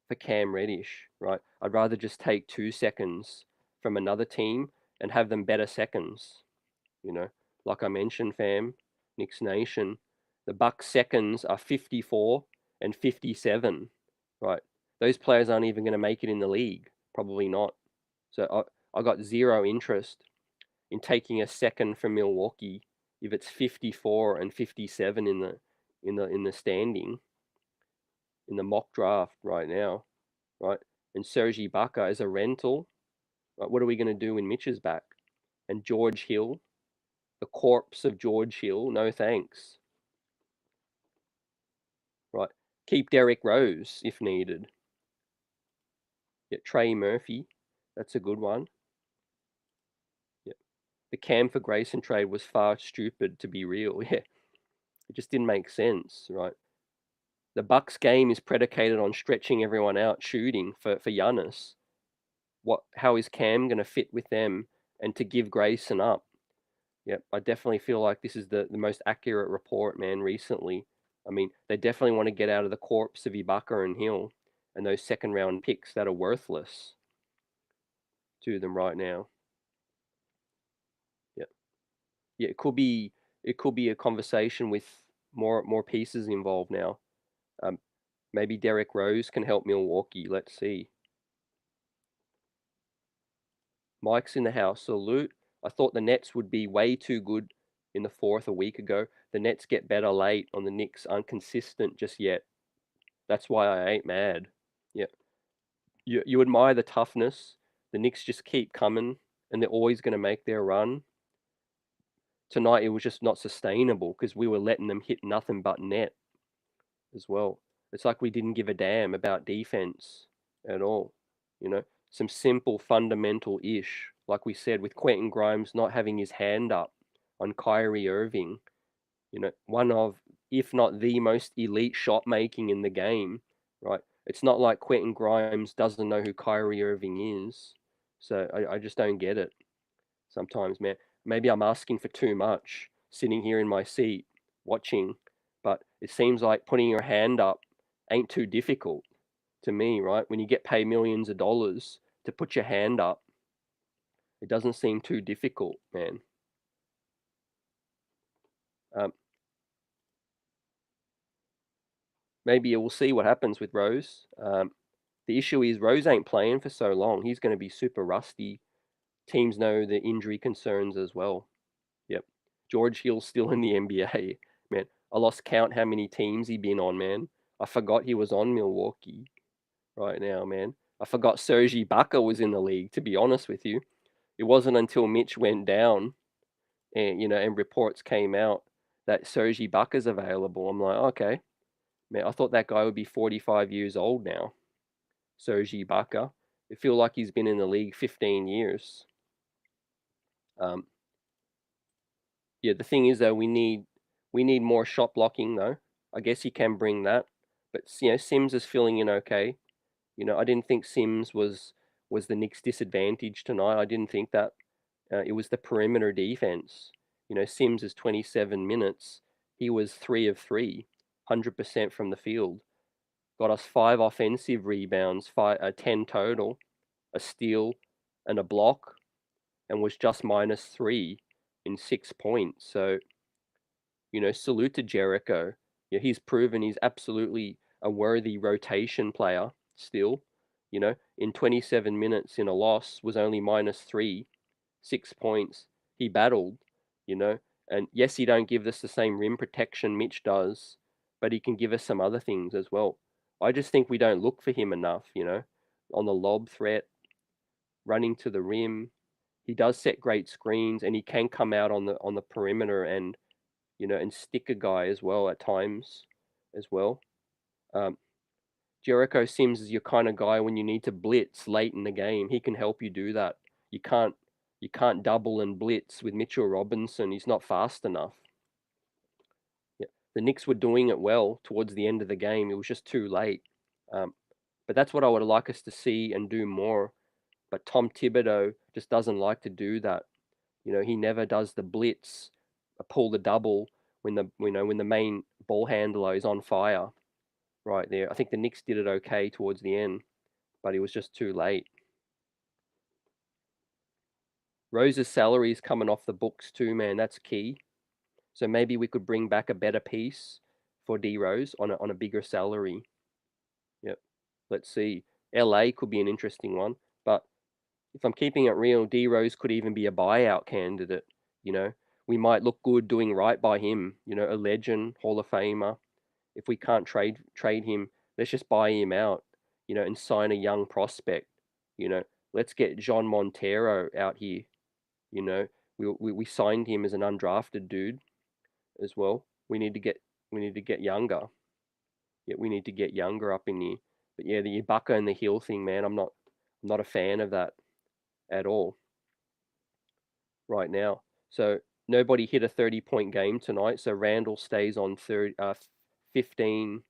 A: for Cam Reddish, right? I'd rather just take 2 seconds from another team and have them better seconds, you know. Like I mentioned, fam, Knicks Nation, the Bucks seconds are 54 and 57, right? Those players aren't even going to make it in the league, probably not. So I got zero interest in taking a second from Milwaukee if it's 54 and 57 in the standing in the mock draft right now, right? And Serge Ibaka as a rental, right? What are we going to do when Mitch is back? And George Hill, the corpse of George Hill, no thanks, right? Keep Derrick Rose if needed. Yeah, Trey Murphy, that's a good one. Yeah, the Cam for Grayson trade was far stupid to be real. Yeah, it just didn't make sense, right? The Bucks game is predicated on stretching everyone out, shooting for Giannis. How is Cam going to fit with them and to give Grayson up? Yep, I definitely feel like this is the most accurate report, man, recently. I mean, they definitely want to get out of the corpse of Ibaka and Hill and those second round picks that are worthless to them right now. Yeah. Yeah, it could be a conversation with more pieces involved now. Um, maybe Derrick Rose can help Milwaukee. Let's see. Mike's in the house. Salute. I thought the Nets would be way too good in the fourth a week ago. The Nets get better late on the Knicks, inconsistent just yet. That's why I ain't mad. Yeah. You admire the toughness. The Knicks just keep coming and they're always going to make their run. Tonight it was just not sustainable because we were letting them hit nothing but net as well. It's like we didn't give a damn about defense at all. Some simple fundamental ish, like we said, with Quentin Grimes not having his hand up on Kyrie Irving, one of, if not the most elite shot making in the game, right? It's not like Quentin Grimes doesn't know who Kyrie Irving is. So I just don't get it sometimes, man. Maybe I'm asking for too much sitting here in my seat watching, but it seems like putting your hand up ain't too difficult to me, right? When you get paid millions of dollars to put your hand up, it doesn't seem too difficult, man. Um, maybe we'll see what happens with Rose. The issue is Rose ain't playing for so long. He's going to be super rusty. Teams know the injury concerns as well. Yep. George Hill's still in the NBA. Man, I lost count how many teams he been on, man. I forgot he was on Milwaukee right now, man. I forgot Serge Ibaka was in the league, to be honest with you. It wasn't until Mitch went down and reports came out that Serge Ibaka's available. I'm like, okay. Man, I thought that guy would be 45 years old now. Serge Ibaka. I feel like he's been in the league 15 years. Um, yeah, the thing is though, we need more shot blocking though. I guess he can bring that, but Sims is filling in okay. I didn't think Sims was the Knicks' disadvantage tonight. I didn't think that. It was the perimeter defense. Sims is 27 minutes. He was 3 of 3, 100% from the field. Got us 5 offensive rebounds, 10 total, a steal, and a block, and was just -3 in 6 points. So, salute to Jericho. Yeah, he's proven he's absolutely a worthy rotation player still. In 27 minutes in a loss was only -3, 6 points. He battled, you know, and yes, he don't give us the same rim protection Mitch does, but he can give us some other things as well. I just think we don't look for him enough, on the lob threat, running to the rim. He does set great screens, and he can come out on the perimeter and stick a guy as well at times as well. Um, Jericho Sims is your kind of guy when you need to blitz late in the game. He can help you do that. You can't you can't double and blitz with Mitchell Robinson. He's not fast enough. Yeah. The Knicks were doing it well towards the end of the game. It was just too late. Um, but that's what I would like us to see and do more. But Tom Thibodeau just doesn't like to do that. He never does the blitz, pull the double when the main ball handler is on fire right there. I think the Knicks did it okay towards the end, but it was just too late. Rose's salary is coming off the books too, man. That's key. So maybe we could bring back a better piece for D Rose on a bigger salary. Yep. Let's see. LA could be an interesting one, but if I'm keeping it real, D Rose could even be a buyout candidate. You know, we might look good doing right by him. A legend, Hall of Famer. If we can't trade him, let's just buy him out. And sign a young prospect. You know, let's get John Montero out here. You know, we signed him as an undrafted dude as well. We need to get younger. Yeah, we need to get younger up in here. But yeah, the Ibaka and the Hill thing, man, I'm not a fan of that at all right now. So nobody hit a 30-point game tonight. So Randall stays on 15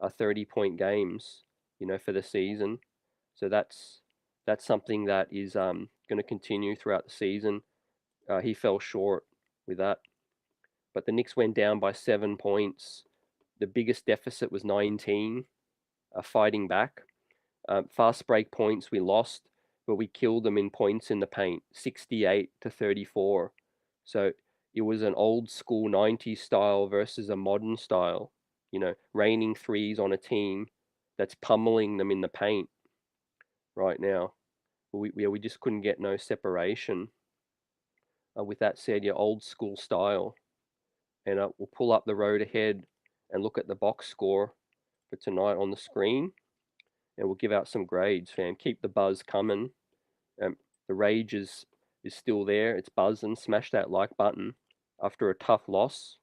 A: 30-point games, for the season. So that's something that is going to continue throughout the season. He fell short with that, but the Knicks went down by 7 points. The biggest deficit was 19. Fighting back. Fast break points we lost, but we killed them in points in the paint, 68-34. So it was an old school 90s style versus a modern style, raining threes on a team that's pummeling them in the paint right now. We just couldn't get no separation. With that said, your old school style. And we'll pull up the road ahead and look at the box score for tonight on the screen. And we'll give out some grades, fam. Keep the buzz coming. The rage is still there. It's buzzing. Smash that like button after a tough loss.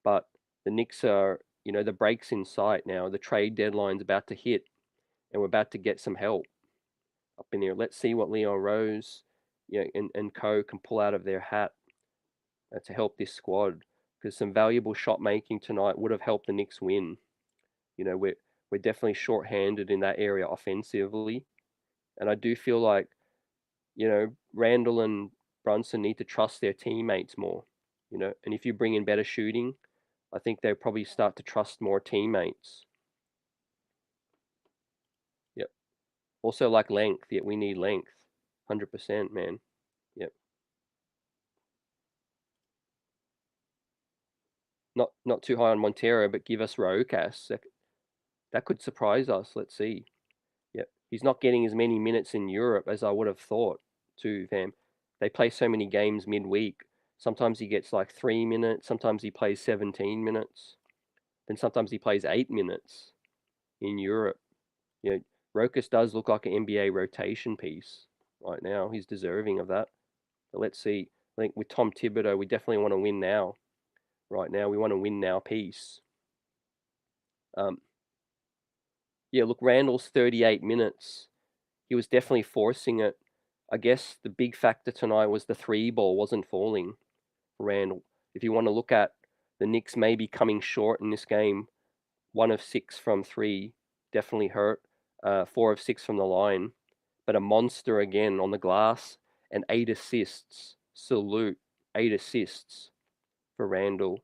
A: But the Knicks are, the break's in sight now. The trade deadline's about to hit, and we're about to get some help up in here. Let's see what Leon Rose, and co can pull out of their hat to help this squad. Because some valuable shot making tonight would have helped the Knicks win. We're definitely short-handed in that area offensively, and I do feel like Randall and Brunson need to trust their teammates more. And if you bring in better shooting, I think they'll probably start to trust more teammates. Yep. Also like length. Yeah, we need length. 100%, man. Yep. Not too high on Montero, but give us Rokas. That could surprise us. Let's see. Yep. He's not getting as many minutes in Europe as I would have thought, too, fam. They play so many games midweek. Sometimes he gets like 3 minutes. Sometimes he plays 17 minutes. Then sometimes he plays 8 minutes in Europe. Rokas does look like an NBA rotation piece right now. He's deserving of that. But let's see. I think with Tom Thibodeau, we definitely want to win now. Right now, we want to win now piece. Yeah, look, Randall's 38 minutes. He was definitely forcing it. I guess the big factor tonight was the three ball wasn't falling for Randall. If you want to look at the Knicks maybe coming short in this game, 1 of 6 from 3 definitely hurt. 4 of 6 from the line, but a monster again on the glass and 8 assists. Salute. 8 assists for Randall,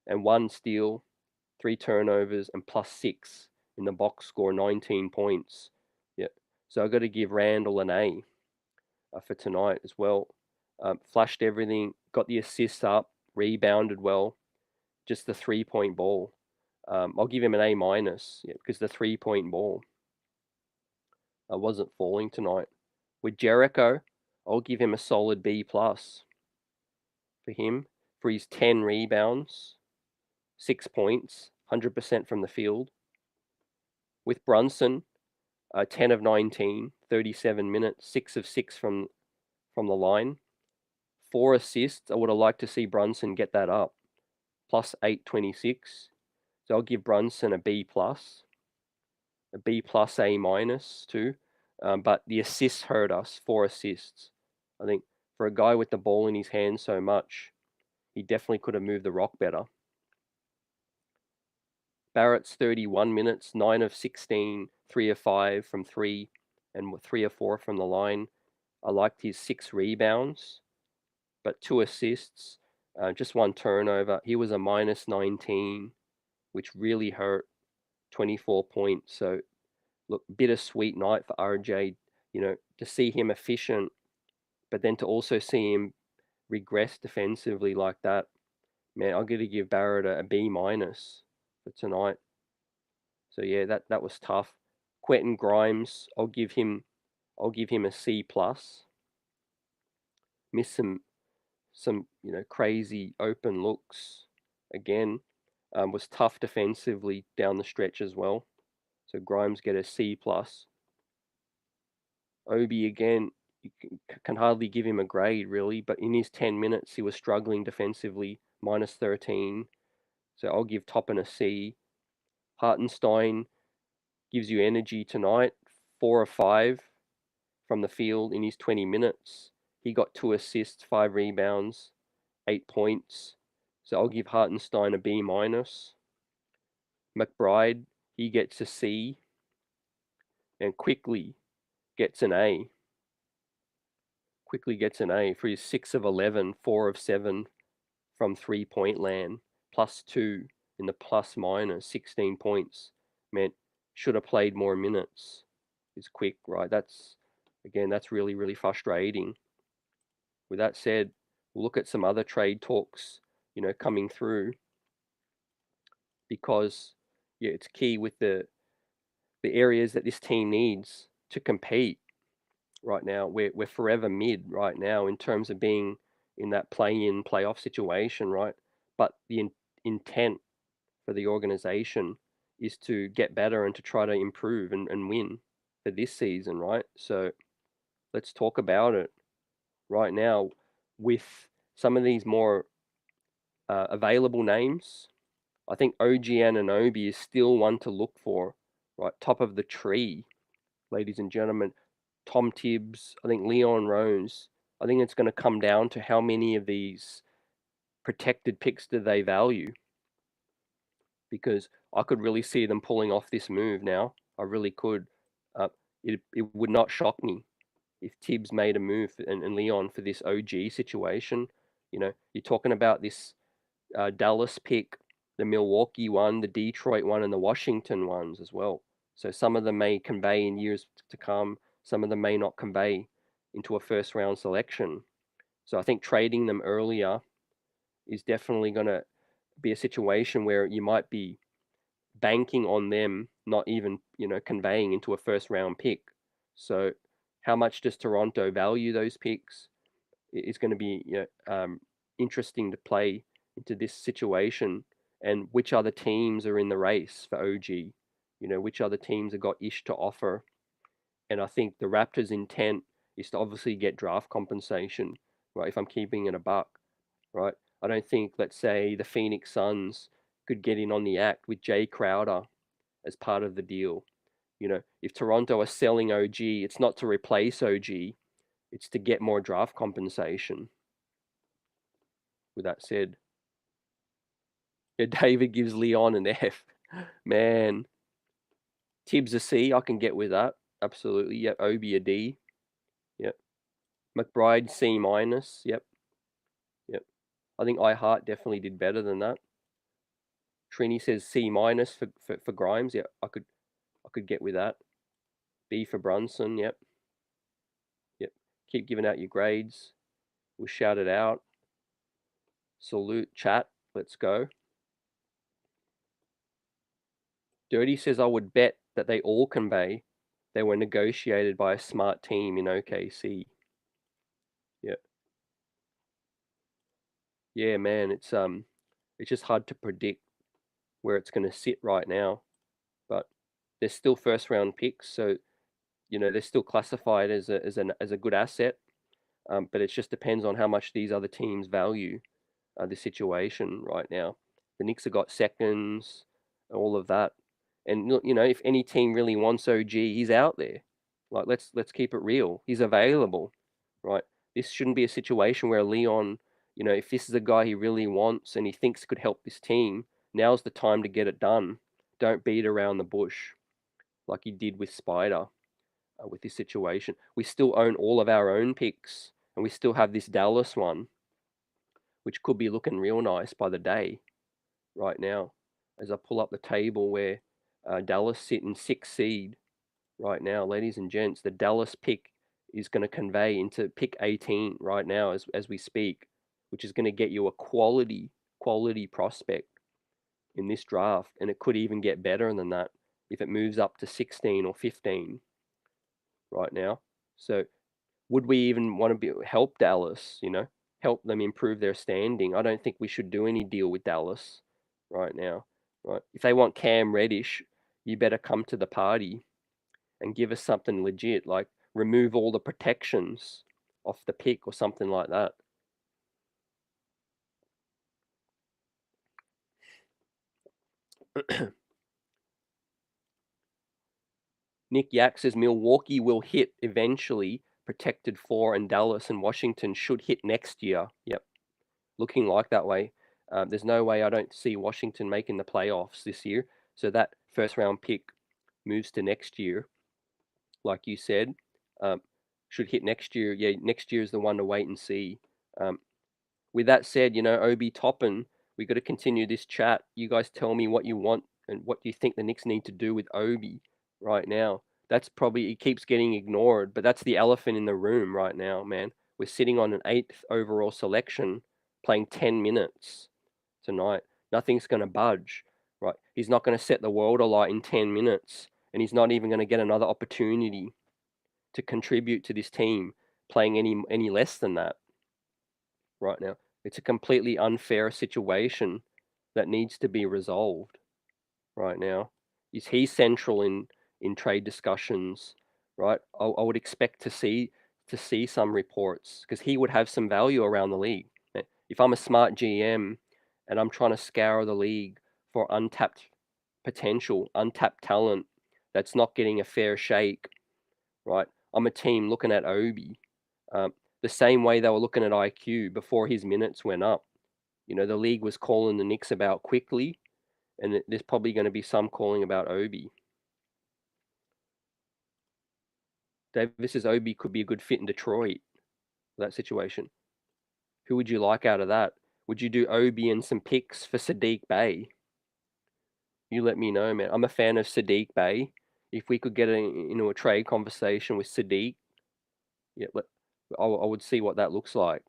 A: and 1 steal, 3 turnovers, and +6 in the box score, 19 points. Yeah, so I've got to give Randall an A for tonight as well. Flashed everything, got the assists up, rebounded well. Just the 3-point ball. I'll give him an A minus, yeah, because the 3-point ball wasn't falling tonight. With Jericho, I'll give him a solid B plus for him for his 10 rebounds, 6 points, 100% from the field. With Brunson, 10 of 19, 37 minutes, 6 of 6 from the line, 4 assists. I would have liked to see Brunson get that up, plus 826. So I'll give Brunson a B plus, a B plus A minus too. But the assists hurt us, 4 assists. I think for a guy with the ball in his hand so much, he definitely could have moved the rock better. Barrett's 31 minutes, 9 of 16, 3 of 5 from 3, and 3 of 4 from the line. I liked his 6 rebounds, but 2 assists, just 1 turnover. He was a minus 19, which really hurt, 24 points. So, look, bittersweet night for RJ, to see him efficient, but then to also see him regress defensively like that. Man, I'm going to give Barrett a B minus for tonight. So yeah, that was tough. Quentin Grimes, I'll give him a C plus. Missed some crazy open looks again. Was tough defensively down the stretch as well. So Grimes get a C plus. Obi again, you can hardly give him a grade really, but in his 10 minutes he was struggling defensively, minus 13. So I'll give Toppin a C. Hartenstein gives you energy tonight, 4 of 5 from the field in his 20 minutes. He got 2 assists, 5 rebounds, 8 points. So I'll give Hartenstein a B minus. McBride, he gets a C, and Quickly gets an A. Quickly gets an A for his 6 of 11, 4 of 7 from 3-point land, +2 in the plus minus, 16 points. Man, should have played more minutes. Is Quick, right? That's really, really frustrating. With that said, we'll look at some other trade talks, coming through, because yeah, it's key with the areas that this team needs to compete right now. We're forever mid right now in terms of being in that play-in playoff situation, right? But the intent for the organization is to get better and to try to improve and win for this season, right? So let's talk about it right now with some of these more available names. I think OG Anunoby is still one to look for, right? Top of the tree, ladies and gentlemen. Tom Tibbs, I think Leon Rose. I think it's going to come down to how many of these protected picks do they value, because I could really see them pulling off this move now. I really could. It would not shock me if Tibbs made a move and Leon for this OG situation. You're talking about this Dallas pick, the Milwaukee one, the Detroit one, and the Washington ones as well. So some of them may convey in years to come. Some of them may not convey into a first round selection. So I think trading them earlier is definitely going to be a situation where you might be banking on them not even conveying into a first round pick. So how much does Toronto value those picks? It's going to be interesting to play into this situation, and which other teams are in the race for OG. Which other teams have got ish to offer. And I think the Raptors' intent is to obviously get draft compensation, right? If I'm keeping it a buck, right? I don't think, let's say, the Phoenix Suns could get in on the act with Jay Crowder as part of the deal. If Toronto are selling OG, it's not to replace OG, it's to get more draft compensation. With that said, yeah, David gives Leon an F. Man, Tibbs a C, I can get with that. Absolutely. Yep. Obi a D. Yep. McBride C minus. Yep. I think iHeart definitely did better than that. Trini says C minus for Grimes. Yeah, I could get with that. B for Brunson. Yep. Yep. Keep giving out your grades. We'll shout it out. Salute chat. Let's go. Dirty says I would bet that they all convey they were negotiated by a smart team in OKC. Yeah. Yeah, man, it's just hard to predict where it's going to sit right now, but they're still first round picks, so they're still classified as a good asset. But it just depends on how much these other teams value the situation right now. The Knicks have got seconds, all of that, and if any team really wants OG, he's out there. Like let's keep it real. He's available, right? This shouldn't be a situation where Leon, if this is a guy he really wants and he thinks could help this team, now's the time to get it done. Don't beat around the bush like he did with Spider with this situation. We still own all of our own picks, and we still have this Dallas one, which could be looking real nice by the day right now. As I pull up the table where Dallas sit in 6th seed right now, ladies and gents, the Dallas pick is going to convey into pick 18 right now as we speak, which is going to get you a quality prospect in this draft, and it could even get better than that if it moves up to 16 or 15 right now. So would we even want to help Dallas, help them improve their standing? I don't think we should do any deal with Dallas right now, right? If they want Cam Reddish, you better come to the party and give us something legit, like remove all the protections off the pick or something like that. Nick Yak says Milwaukee will hit eventually, protected 4, and Dallas and Washington should hit next year. Yep, looking like that way. There's no way I don't see Washington making the playoffs this year. So that first round pick moves to next year, like you said. Um, should hit next year. Yeah, next year is the one to wait and see. Um, with that said, Obi Toppin, we got to continue this chat. You guys tell me what you want and what you think the Knicks need to do with Obi right now. That's probably, it keeps getting ignored, but that's the elephant in the room right now, man. We're sitting on an 8th overall selection, playing 10 minutes tonight. Nothing's going to budge, right? He's not going to set the world alight in 10 minutes, and he's not even going to get another opportunity to contribute to this team playing any less than that right now. It's a completely unfair situation that needs to be resolved right now. Is he central in trade discussions? Right, I would expect to see some reports because he would have some value around the league. If I'm a smart GM and I'm trying to scour the league for untapped potential, untapped talent that's not getting a fair shake, right? I'm a team looking at Obi the same way they were looking at IQ before his minutes went up. The league was calling the Knicks about quickly, and there's probably going to be some calling about Obi. Davis says Obi could be a good fit in Detroit, that situation. Who would you like out of that? Would you do Obi and some picks for Sadiq Bey? You let me know, man. I'm a fan of Sadiq Bey. If we could get into a trade conversation with Sadiq, yeah, I would see what that looks like.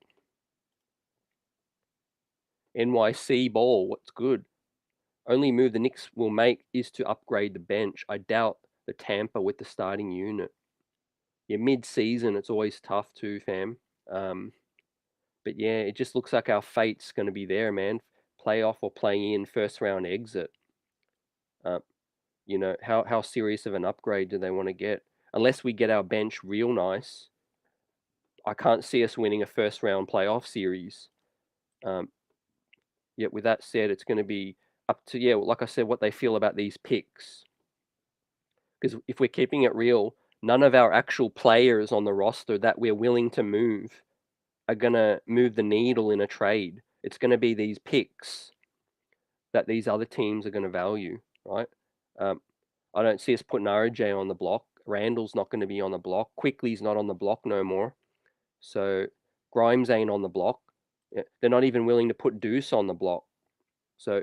A: NYC ball, what's good? Only move the Knicks will make is to upgrade the bench. I doubt the Tampa with the starting unit. Yeah, mid-season, it's always tough too, fam. But yeah, it just looks like our fate's going to be there, man. Playoff or playing in first round exit. Uh, how serious of an upgrade do they want to get? Unless we get our bench real nice, I can't see us winning a first round playoff series. Yet with that said, it's going to be up to, like I said, what they feel about these picks. Because if we're keeping it real, none of our actual players on the roster that we're willing to move are going to move the needle in a trade. It's going to be these picks that these other teams are going to value, right? I don't see us putting RJ on the block. Randall's not going to be on the block. Quickly's not on the block no more. So Grimes ain't on the block. Yeah, they're not even willing to put Deuce on the block. So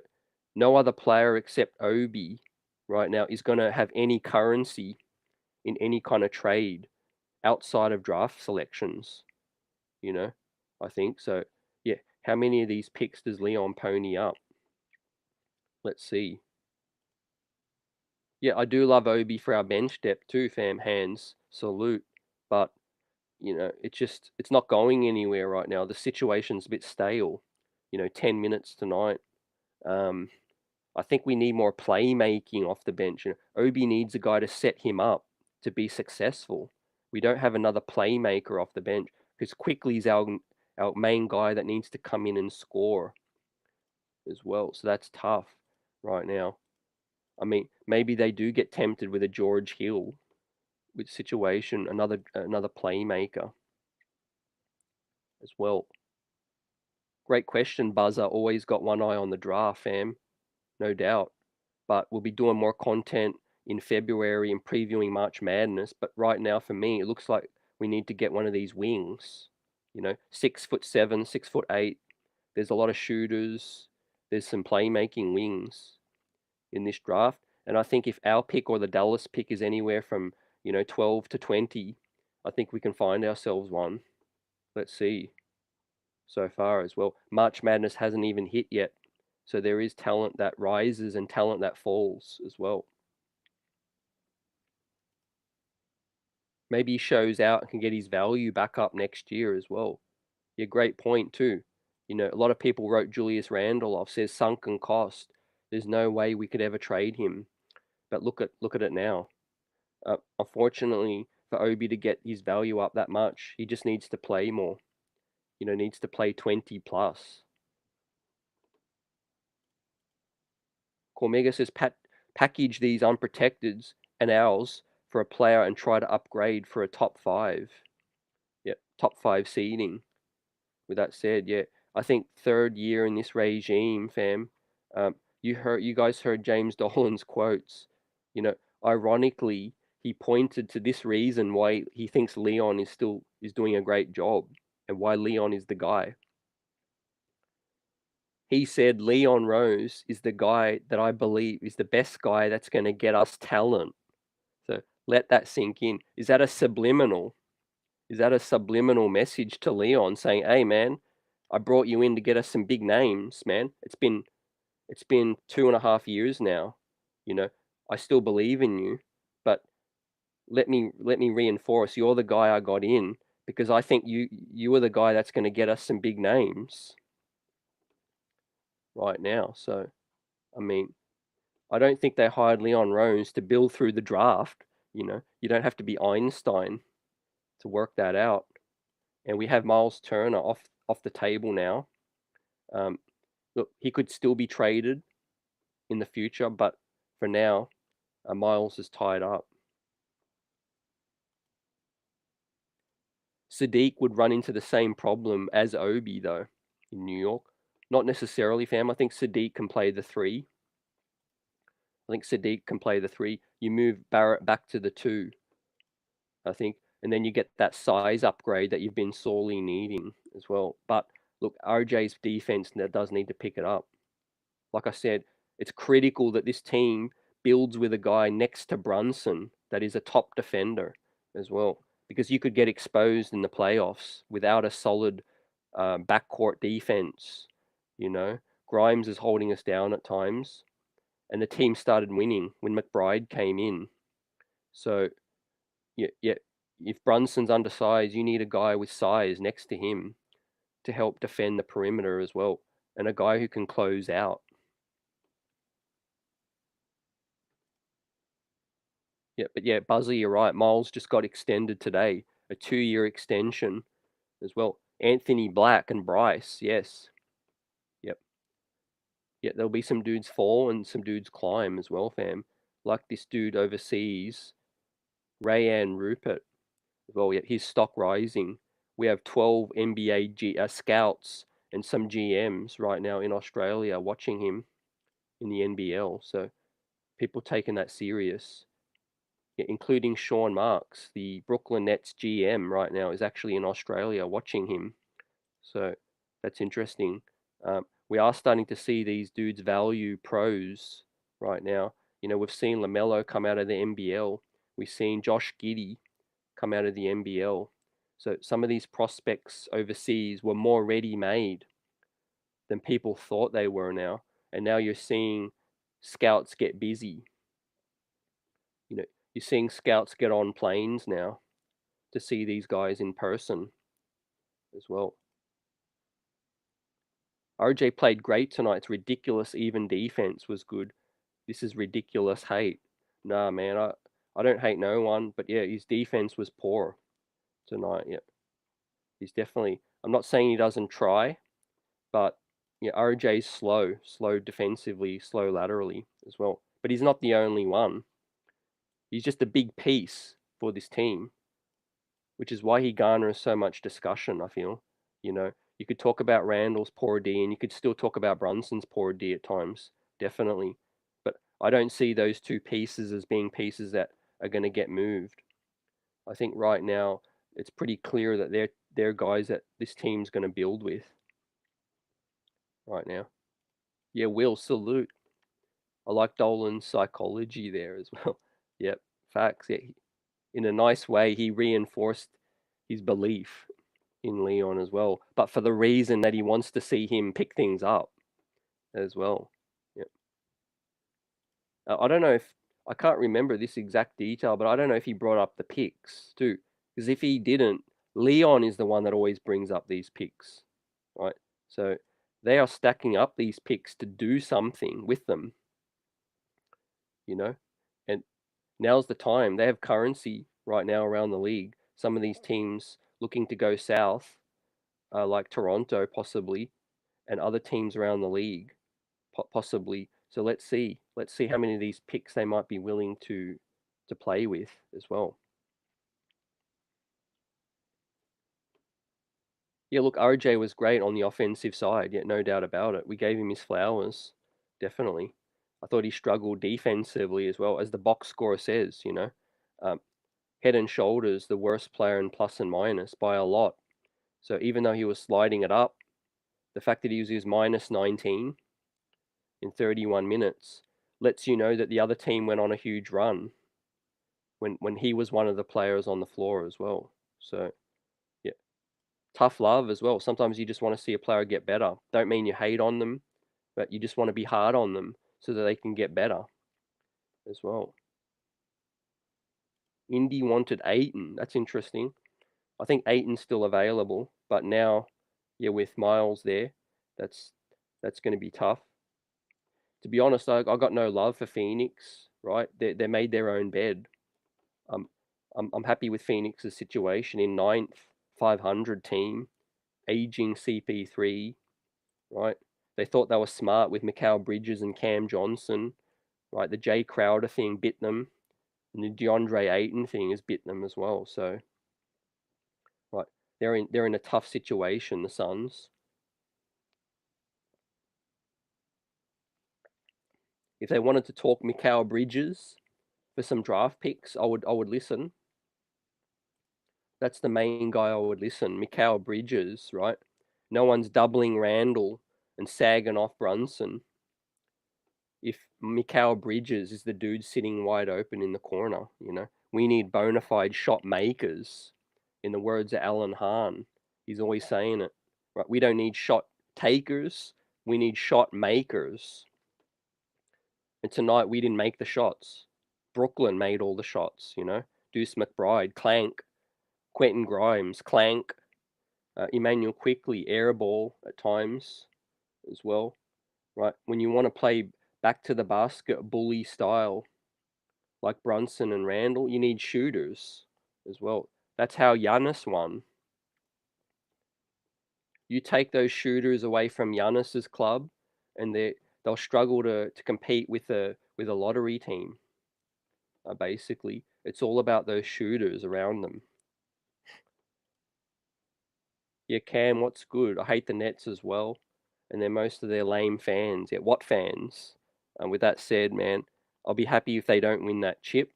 A: no other player except Obi right now is going to have any currency in any kind of trade outside of draft selections, you know, I think. So, yeah, how many of these picks does Leon pony up? Let's see. Yeah, I do love Obi for our bench depth too, fam. Hands, salute. But, it's not going anywhere right now. The situation's a bit stale. 10 minutes tonight. Um, I think we need more playmaking off the bench. Obi needs a guy to set him up to be successful. We don't have another playmaker off the bench because Quickly's our main guy that needs to come in and score as well. So that's tough right now. I mean, maybe they do get tempted with a George Hill with situation, another playmaker as well. Great question, Buzzer. Always got one eye on the draft, fam. No doubt. But we'll be doing more content in February and previewing March Madness. But right now, for me, it looks like we need to get one of these wings. 6'7", 6'8". There's a lot of shooters. There's some playmaking wings in this draft. And I think if our pick or the Dallas pick is anywhere from 12 to 20, I think we can find ourselves one. Let's see. So far as well, March Madness hasn't even hit yet. So there is talent that rises and talent that falls as well. Maybe he shows out and can get his value back up next year as well. Yeah, great point too. A lot of people wrote Julius Randle off, says sunken cost. There's no way we could ever trade him. But look at it now. Unfortunately, for Obi to get his value up that much, he just needs to play more. Needs to play 20 plus. Cormega says package these unprotecteds and ours for a player and try to upgrade for a top 5. Yeah, top 5 seeding. With that said, yeah, I think third year in this regime, fam. You guys heard James Dolan's quotes. Ironically, he pointed to this reason why he thinks Leon is doing a great job and why Leon is the guy. He said Leon Rose is the guy that I believe is the best guy that's going to get us talent. So let that sink in. Is that a subliminal? Is that a subliminal message to Leon saying, "Hey, man, I brought you in to get us some big names, man. It's been 2.5 years now. I still believe in you, but let me reinforce you're the guy I got in because I think you are the guy that's going to get us some big names right now." So, I mean, I don't think they hired Leon Rose to build through the draft. You don't have to be Einstein to work that out. And we have Miles Turner off the table now. Look, he could still be traded in the future, but for now, Miles is tied up. Sadiq would run into the same problem as Obi though in New York. Not necessarily, fam. I think Sadiq can play the 3. You move Barrett back to the 2, I think, and then you get that size upgrade that you've been sorely needing as well. But look, RJ's defense does need to pick it up. Like I said, it's critical that this team builds with a guy next to Brunson that is a top defender as well, because you could get exposed in the playoffs without a solid backcourt defense. Grimes is holding us down at times, and the team started winning when McBride came in. So, yeah, if Brunson's undersized, you need a guy with size next to him to help defend the perimeter as well, and a guy who can close out. Yeah, but yeah, Buzzer, you're right. Miles just got extended today, a 2-year extension as well. Anthony Black and Bryce, yes. Yep. Yeah, there'll be some dudes fall and some dudes climb as well, fam. Like this dude overseas, Rayan Rupert. Well, yeah, his stock rising. We have 12 NBA scouts and some GMs right now in Australia watching him in the NBL. So people taking that serious. Yeah, including Sean Marks, the Brooklyn Nets GM right now, is actually in Australia watching him. So That's interesting. We are starting to see these dudes value pros right now. We've seen LaMelo come out of the NBL. We've seen Josh Giddey come out of the NBL. So some of these prospects overseas were more ready-made than people thought they were now. And now you're seeing scouts get busy. You're seeing scouts get on planes now to see these guys in person as well. RJ played great tonight. It's ridiculous. Even defense was good. This is ridiculous hate. Nah, man, I don't hate no one, but yeah, his defense was poor tonight. Yeah, he's definitely. I'm not saying he doesn't try, but yeah, RJ's slow defensively, slow laterally as well. But he's not the only one. He's just a big piece for this team, which is why he garners so much discussion, I feel. You could talk about Randall's poor D, and you could still talk about Brunson's poor D at times, definitely. But I don't see those two pieces as being pieces that are going to get moved. I think right now it's pretty clear that they're guys that this team's going to build with right now. Yeah, Will, salute. I like Dolan's psychology there as well. Yep, facts. Yeah, in a nice way, he reinforced his belief in Leon as well, but for the reason that he wants to see him pick things up as well. Yep. I don't know if I can't remember this exact detail, but I don't know if he brought up the picks too, because if he didn't, Leon is the one that always brings up these picks, right? So they are stacking up these picks to do something with them, and now's the time. They have currency right now around the league. Some of these teams looking to go south, like Toronto possibly, and other teams around the league possibly. So let's see. Let's see how many of these picks they might be willing to play with as well. Yeah, look, RJ was great on the offensive side. Yeah, no doubt about it. We gave him his flowers, definitely. I thought he struggled defensively as well, as the box score says. Um, head and shoulders the worst player in plus and minus by a lot. So even though he was sliding it up, the fact that he was minus 19 in 31 minutes lets you know that the other team went on a huge run when he was one of the players on the floor as well. So yeah, tough love as well. Sometimes you just want to see a player get better. Don't mean you hate on them, but you just want to be hard on them so that they can get better as well. Indy wanted Aiton. That's interesting. I think Aiton's still available, but now, yeah, with Miles there, that's that's going to be tough. To be honest, I got no love for Phoenix. Right? They made their own bed. Um, I'm happy with Phoenix's situation in ninth, 500 team, aging CP3. Right? They thought they were smart with Mikal Bridges and Cam Johnson. Right? The Jay Crowder thing bit them, and the DeAndre Ayton thing has bit them as well. So, right, they're in a tough situation. The Suns. If they wanted to talk Mikal Bridges for some draft picks, I would listen. That's the main guy I would listen. Mikal Bridges, right? No one's doubling Randall and sagging off Brunson. If Mikal Bridges is the dude sitting wide open in the corner, we need bona fide shot makers. In the words of Alan Hahn, he's always saying it. Right? We don't need shot takers. We need shot makers. And tonight we didn't make the shots. Brooklyn made all the shots. Deuce McBride, clank. Quentin Grimes, clank. Emmanuel Quickly, airball at times as well. Right? When you want to play back to the basket bully style, like Brunson and Randall, you need shooters as well. That's how Giannis won. You take those shooters away from Giannis's club, and they'll struggle to compete with a lottery team. Basically, it's all about those shooters around them. Yeah, Cam, what's good? I hate the Nets as well, and they're most of their lame fans. Yeah, what fans? And with that said, man, I'll be happy if they don't win that chip.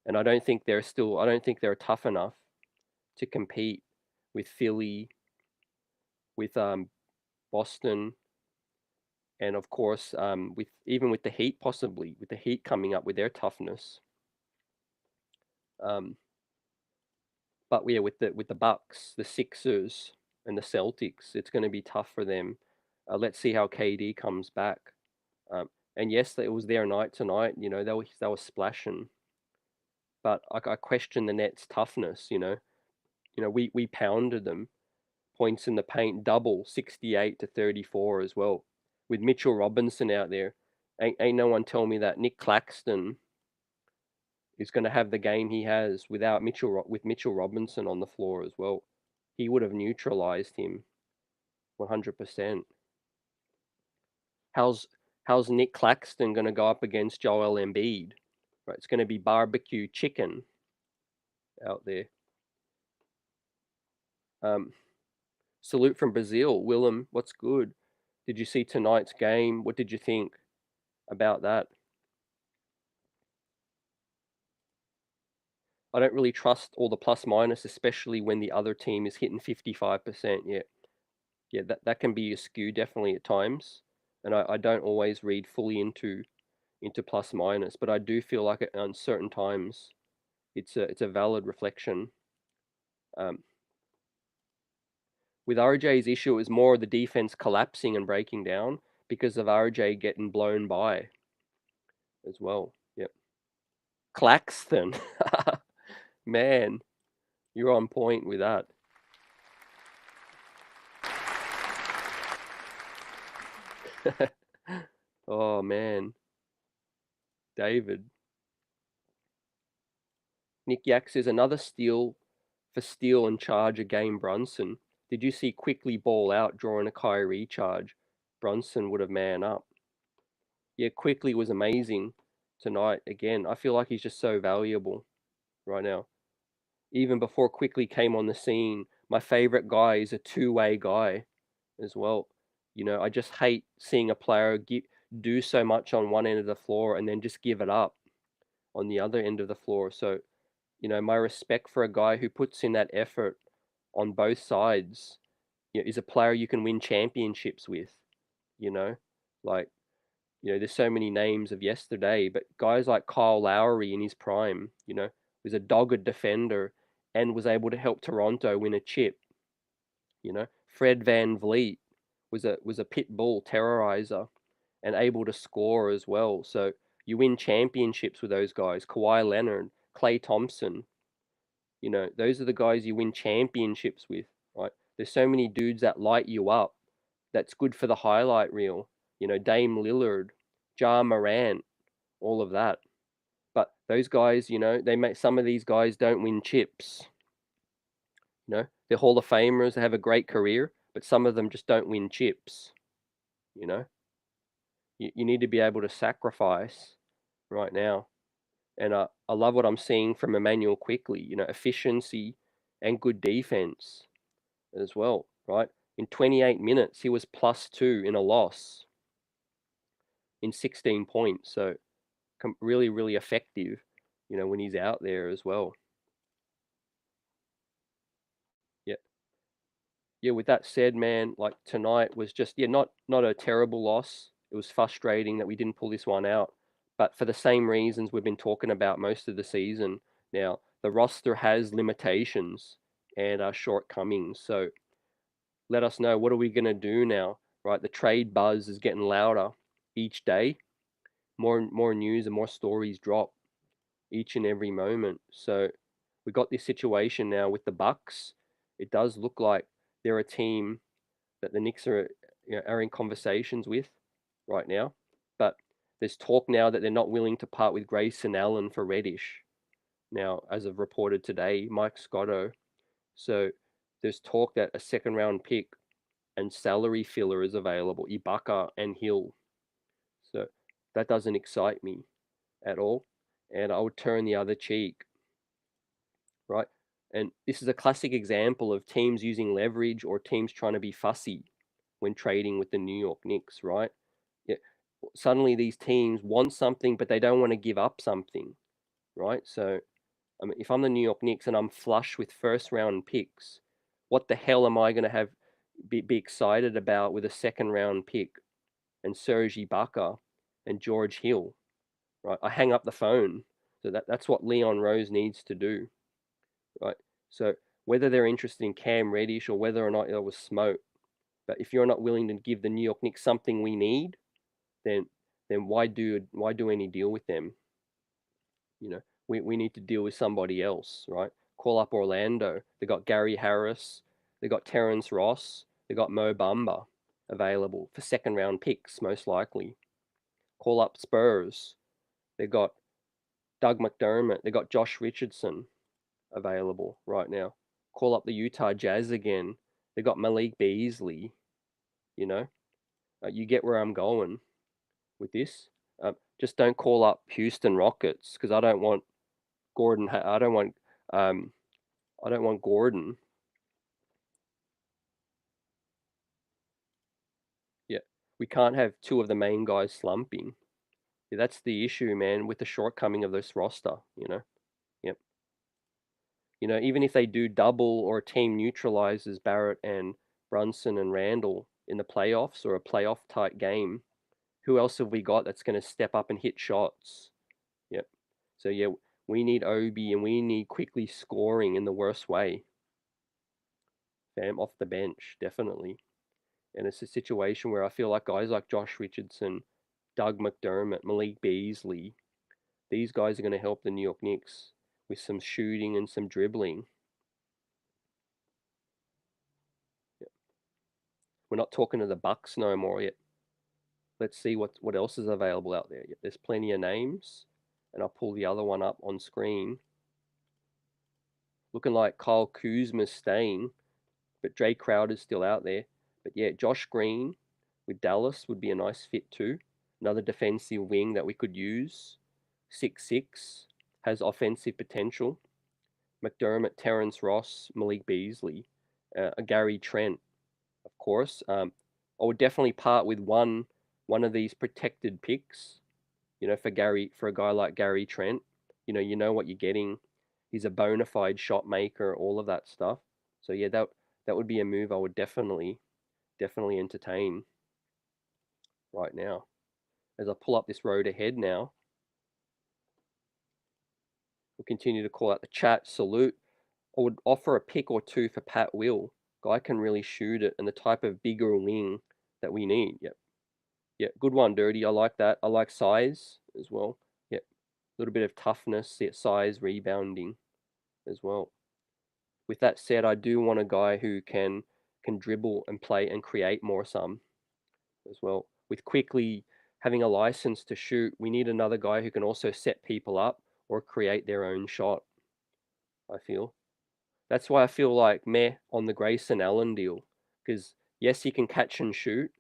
A: And I don't think they're tough enough to compete with Philly with Boston, and of course with the Heat, possibly with the Heat coming up with their toughness. Um, but yeah, with the Bucks, the Sixers, and the Celtics, it's going to be tough for them. Let's see how KD comes back. And yes, it was their night tonight. They were splashing, but I question the Nets' toughness. We pounded them, points in the paint, double 68 to 34 as well, with Mitchell Robinson out there. Ain't no one tell me that Nick Claxton is going to have the game he has with Mitchell Robinson on the floor as well. He would have neutralized him 100%. How's how's Nick Claxton going to go up against Joel Embiid? Right, it's going to be barbecue chicken out there. Salute from Brazil, Willem. What's good? Did you see tonight's game? What did you think about that? I don't really trust all the plus minus, especially when the other team is hitting 55%. Yeah, that can be askew definitely at times, and I don't always read fully into plus minus, but I do feel like on certain times it's a valid reflection. With RJ's issue, it was more the defense collapsing and breaking down because of RJ getting blown by as well. Yep. Claxton, man, you're on point with that. Oh man, David. Nick Yak says another steal for steal and charge a game Brunson. Did you see quickly ball out drawing a Kyrie charge? Brunson would have man up. Yeah, quickly was amazing tonight again. I feel like he's just so valuable right now. Even before quickly came on the scene, my favorite guy is a two-way guy as well. I just hate seeing a player do so much on one end of the floor and then just give it up on the other end of the floor. So, my respect for a guy who puts in that effort on both sides, is a player you can win championships with, you know, like, there's so many names of yesterday, but guys like Kyle Lowry in his prime, was a dogged defender and was able to help Toronto win a chip. Fred Van Vliet was a pit bull terrorizer and able to score as well. So you win championships with those guys. Kawhi Leonard, Klay Thompson, those are the guys you win championships with, right? There's so many dudes that light you up. That's good for the highlight reel. Dame Lillard, Ja Morant, all of that. But those guys, they make some of these guys don't win chips. They're Hall of Famers. They have a great career, but some of them just don't win chips. You know, you need to be able to sacrifice right now. And I love what I'm seeing from Emmanuel quickly. Efficiency and good defense as well. Right, in 28 minutes, he was +2 in a loss in 16 points. So really, really effective. When he's out there as well. Yeah. Yeah, with that said, man, like tonight was just not a terrible loss. It was frustrating that we didn't pull this one out, but for the same reasons we've been talking about most of the season. Now, the roster has limitations and shortcomings, so let us know, what are we going to do now, right? The trade buzz is getting louder each day. More news and more stories drop each and every moment. So we got this situation now with the Bucks. It does look like they're a team that the Knicks are in conversations with right now. But there's talk now that they're not willing to part with Grayson Allen for Reddish. Now, as of reported today, Mike Scotto. So there's talk that a second round pick and salary filler is available, Ibaka and Hill. So that doesn't excite me at all. And I would turn the other cheek, right? And this is a classic example of teams using leverage or teams trying to be fussy when trading with the New York Knicks, right? Yeah. Suddenly these teams want something, but they don't want to give up something, right? So, I mean, if I'm the New York Knicks and I'm flush with first round picks, what the hell am I going to have? be excited about with a second round pick and Serge Ibaka and George Hill, right? I hang up the phone. So that's what Leon Rose needs to do, right? So whether they're interested in Cam Reddish or whether or not it was smoke, but if you're not willing to give the New York Knicks something we need, then why do any deal with them? You know, we need to deal with somebody else, right? Call up Orlando. They got Gary Harris. They got Terrence Ross. They got Mo Bamba available for second round picks, most likely. Call up Spurs. They got Doug McDermott. They got Josh Richardson available right now. Call up the Utah Jazz again. They got Malik Beasley. You know, you get where I'm going with this. Just don't call up Houston Rockets because I don't want Gordon. Um, I don't want Gordon. Yeah, we can't have two of the main guys slumping. Yeah, that's the issue, man, with the shortcoming of this roster. Yep. Even if they do double or a team neutralizes Barrett and Brunson and Randall in the playoffs or a playoff type game, who else have we got that's going to step up and hit shots? Yep. So yeah, we need Obi and we need quickly scoring in the worst way. Fam off the bench, definitely. And it's a situation where I feel like guys like Josh Richardson, Doug McDermott, Malik Beasley, these guys are going to help the New York Knicks with some shooting and some dribbling. Yeah. We're not talking to the Bucks no more yet. Let's see what else is available out there. There's plenty of names, and I'll pull the other one up on screen. Looking like Kyle Kuzma's staying, but Jay Crowder's still out there. But yeah, Josh Green with Dallas would be a nice fit too. Another defensive wing that we could use. 6'6", has offensive potential. McDermott, Terrence Ross, Malik Beasley, Gary Trent, of course. I would definitely part with one of these protected picks. For a guy like Gary Trent, you know what you're getting. He's a bona fide shot maker, all of that stuff. So yeah, that would be a move I would definitely entertain right now. As I pull up this road ahead now, we'll continue to call out the chat. Salute. I would offer a pick or two for Pat Will. Guy can really shoot it and the type of bigger wing that we need. Yep. Yeah, good one, Dirty. I like that. I like size as well. Yep. A little bit of toughness, size, rebounding as well. With that said, I do want a guy who can dribble and play and create more some as well. With quickly having a license to shoot, we need another guy who can also set people up or create their own shot, I feel. That's why I feel like meh on the Grayson Allen deal. Because yes, he can catch and shoot,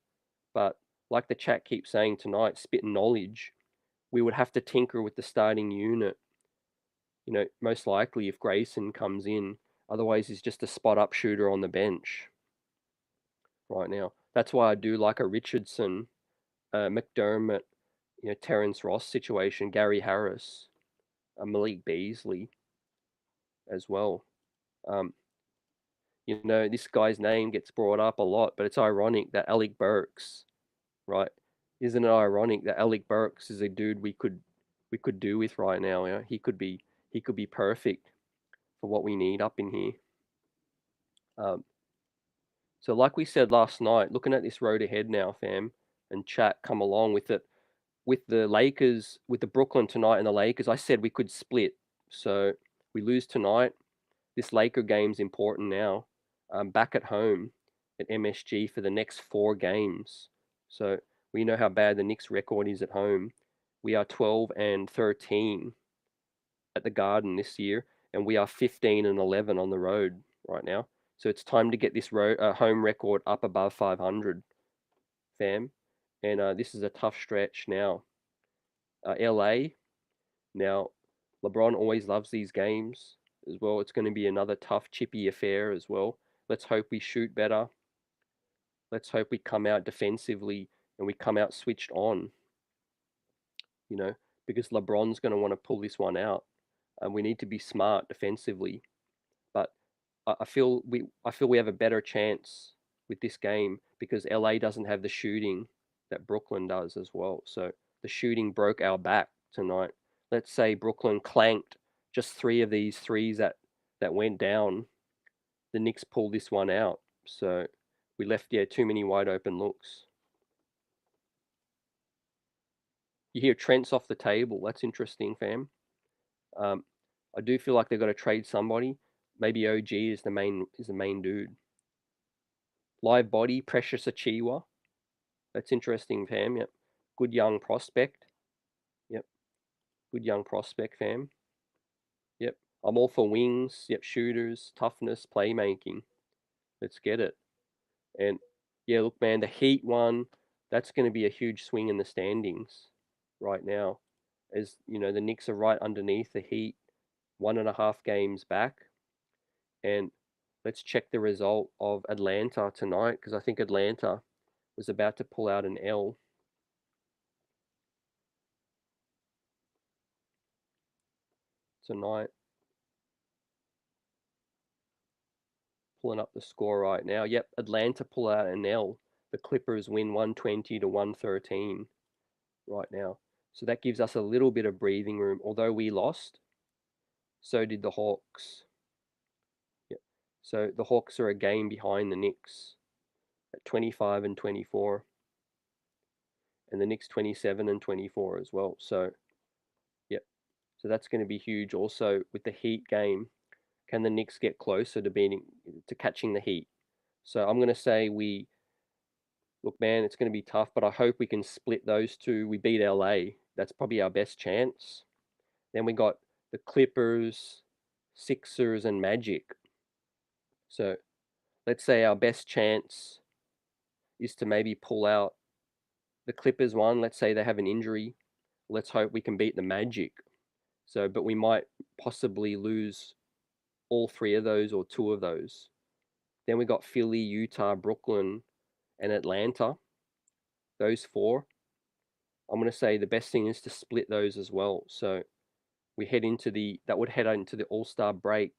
A: but like the chat keeps saying tonight, spit and knowledge, we would have to tinker with the starting unit. Most likely if Grayson comes in, otherwise he's just a spot up shooter on the bench right now. That's why I do like a Richardson, McDermott, Terrence Ross situation, Gary Harris, Malik Beasley as well. Um, this guy's name gets brought up a lot, but it's ironic that Alec Burks, right? Isn't it ironic that Alec Burks is a dude we could do with right now? Yeah, he could be perfect for what we need up in here. Um, so like we said last night, looking at this road ahead now, fam, and chat come along with it. With the Lakers, with the Brooklyn tonight and the Lakers, I said we could split. So we lose tonight. This Laker game's important now. Back at home at MSG for the next 4 games. So we know how bad the Knicks record is at home. We are 12-13 at the Garden this year, and we are 15-11 on the road right now. So it's time to get this home record up above 500, fam. And this is a tough stretch now. LA, now LeBron always loves these games as well. It's going to be another tough, chippy affair as well. Let's hope we shoot better. Let's hope we come out defensively and we come out switched on, because LeBron's going to want to pull this one out. And we need to be smart defensively. But I feel we have a better chance with this game because LA doesn't have the shooting that Brooklyn does as well. So the shooting broke our back tonight. Let's say Brooklyn clanked just 3 of these threes that went down. The Knicks pulled this one out. So we left, too many wide open looks. You hear Trent's off the table. That's interesting, fam. I do feel like they've got to trade somebody. Maybe OG is the main dude. Live body, Precious Achiwa. That's interesting, fam. Yep. Good young prospect. Yep. Good young prospect, fam. Yep. I'm all for wings. Yep. Shooters, toughness, playmaking. Let's get it. And yeah, look, man, the Heat one, that's going to be a huge swing in the standings right now. As you know, the Knicks are right underneath the Heat, 1.5 games back. And let's check the result of Atlanta tonight because I think Atlanta was about to pull out an L. Tonight. Pulling up the score right now. Yep, Atlanta pull out an L. The Clippers win 120 to 113 right now. So that gives us a little bit of breathing room. Although we lost, so did the Hawks. Yep. So the Hawks are a game behind the Knicks at 25 and 24. And the Knicks 27 and 24 as well. So, yep. So that's going to be huge. Also, with the Heat game, can the Knicks get closer to catching the Heat? So I'm going to say look, man, it's going to be tough, but I hope we can split those two. We beat LA. That's probably our best chance. Then we got the Clippers, Sixers, and Magic. So let's say our best chance is to maybe pull out the Clippers one. Let's say they have an injury. Let's hope we can beat the Magic. So, but we might possibly lose all 3 of those or 2 of those. Then we got Philly, Utah, Brooklyn, and Atlanta. Those 4. I'm going to say the best thing is to split those as well. So we that would head into the All-Star break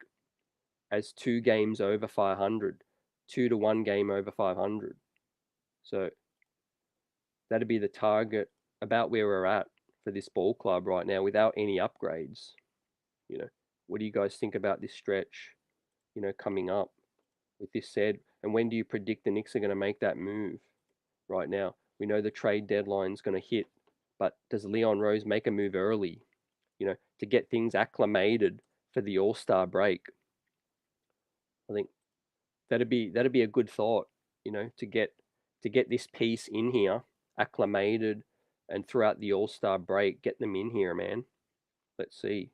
A: as 2 games over 500, 2 to 1 game over 500. So that'd be the target about where we're at for this ball club right now without any upgrades. What do you guys think about this stretch, coming up with this said? And when do you predict the Knicks are going to make that move right now? We know the trade deadline's going to hit, but does Leon Rose make a move early, to get things acclimated for the All-Star break? I think that'd be a good thought, to get this piece in here acclimated and throughout the All-Star break, get them in here, man. Let's see.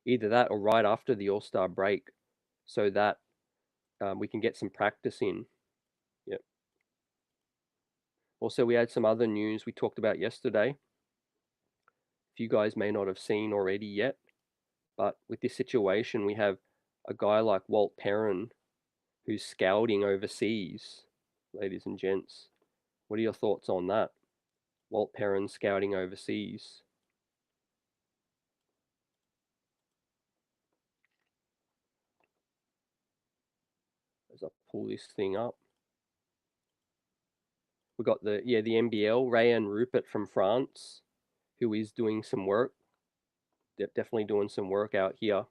A: Either that or right after the All-Star break so that we can get some practice in. Yep. Also, we had some other news we talked about yesterday. If you guys may not have seen already yet, but with this situation, we have a guy like Walt Perrin who's scouting overseas, ladies and gents. What are your thoughts on that? Walt Perrin scouting overseas. As I pull this thing up. We got the NBL, Rayan Rupert from France, who is doing some work. Definitely doing some work out here.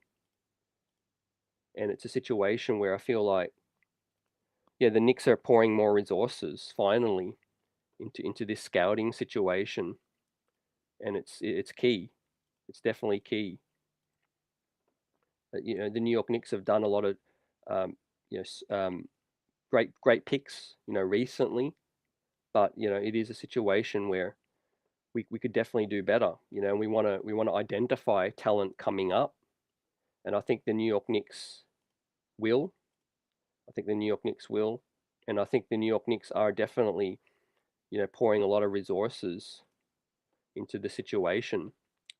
A: And it's a situation where I feel like, the Knicks are pouring more resources finally into this scouting situation, and it's key. It's definitely key. The New York Knicks have done a lot of, great picks, recently, but it is a situation where we could definitely do better. We want to identify talent coming up, and I think the New York Knicks will. I think the New York Knicks will, and I think the New York Knicks are definitely, pouring a lot of resources into the situation.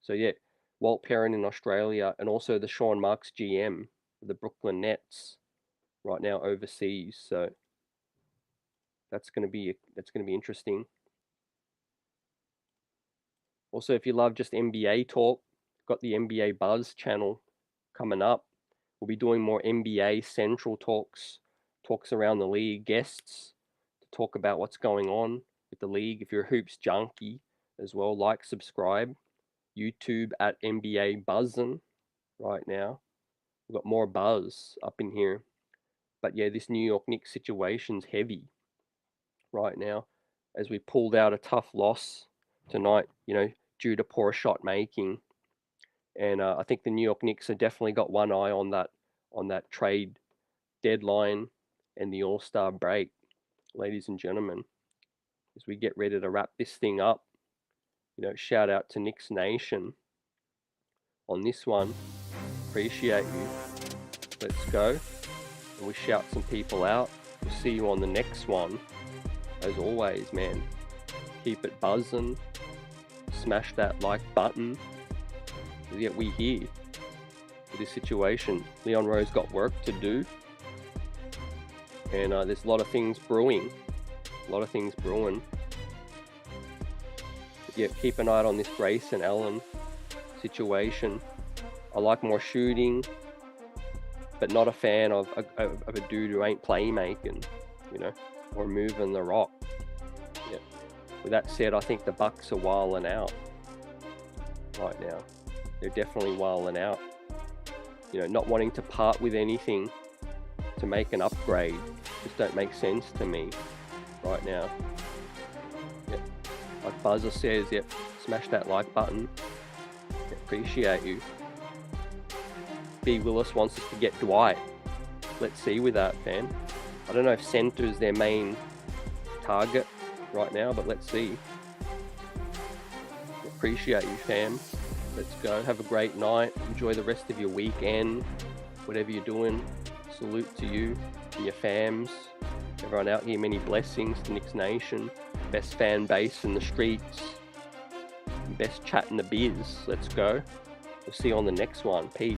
A: So yeah, Walt Perrin in Australia, and also the Sean Marks GM of the Brooklyn Nets right now overseas. So that's going to be interesting. Also, if you love just NBA talk, got the NBA Buzz channel coming up. We'll be doing more NBA Central talks talks around the league, guests to talk about what's going on with the league. If you're a hoops junkie as well, like, subscribe. YouTube at NBA Buzzin' right now. We've got more buzz up in here. But yeah, this New York Knicks situation's heavy right now, as we pulled out a tough loss tonight, due to poor shot making. And I think the New York Knicks have definitely got one eye on that trade deadline and the All-Star break, ladies and gentlemen, as we get ready to wrap this thing up. Shout out to Knicks Nation on this one. Appreciate you. Let's go. And we shout some people out. We'll see you on the next one. As always, man, keep it buzzing. Smash that like button. Yet we here for this situation. Leon Rose got work to do. And there's a lot of things brewing. But yeah, keep an eye on this Grayson Allen situation. I like more shooting, but not a fan of a dude who ain't playmaking, or moving the rock. Yeah. With that said, I think the Bucks are wilding out right now. They're definitely wilding out. Not wanting to part with anything to make an upgrade just don't make sense to me right now. Yep. Like Buzzer says, yep, smash that like button. Appreciate you. B. Willis wants us to get Dwight. Let's see with that, fam. I don't know if center's their main target right now, but let's see. Appreciate you, fam. Let's go. Have a great night. Enjoy the rest of your weekend. Whatever you're doing, salute to you and your fams. Everyone out here, many blessings to Knicks Nation. Best fan base in the streets. Best chat in the biz. Let's go. We'll see you on the next one. Peace.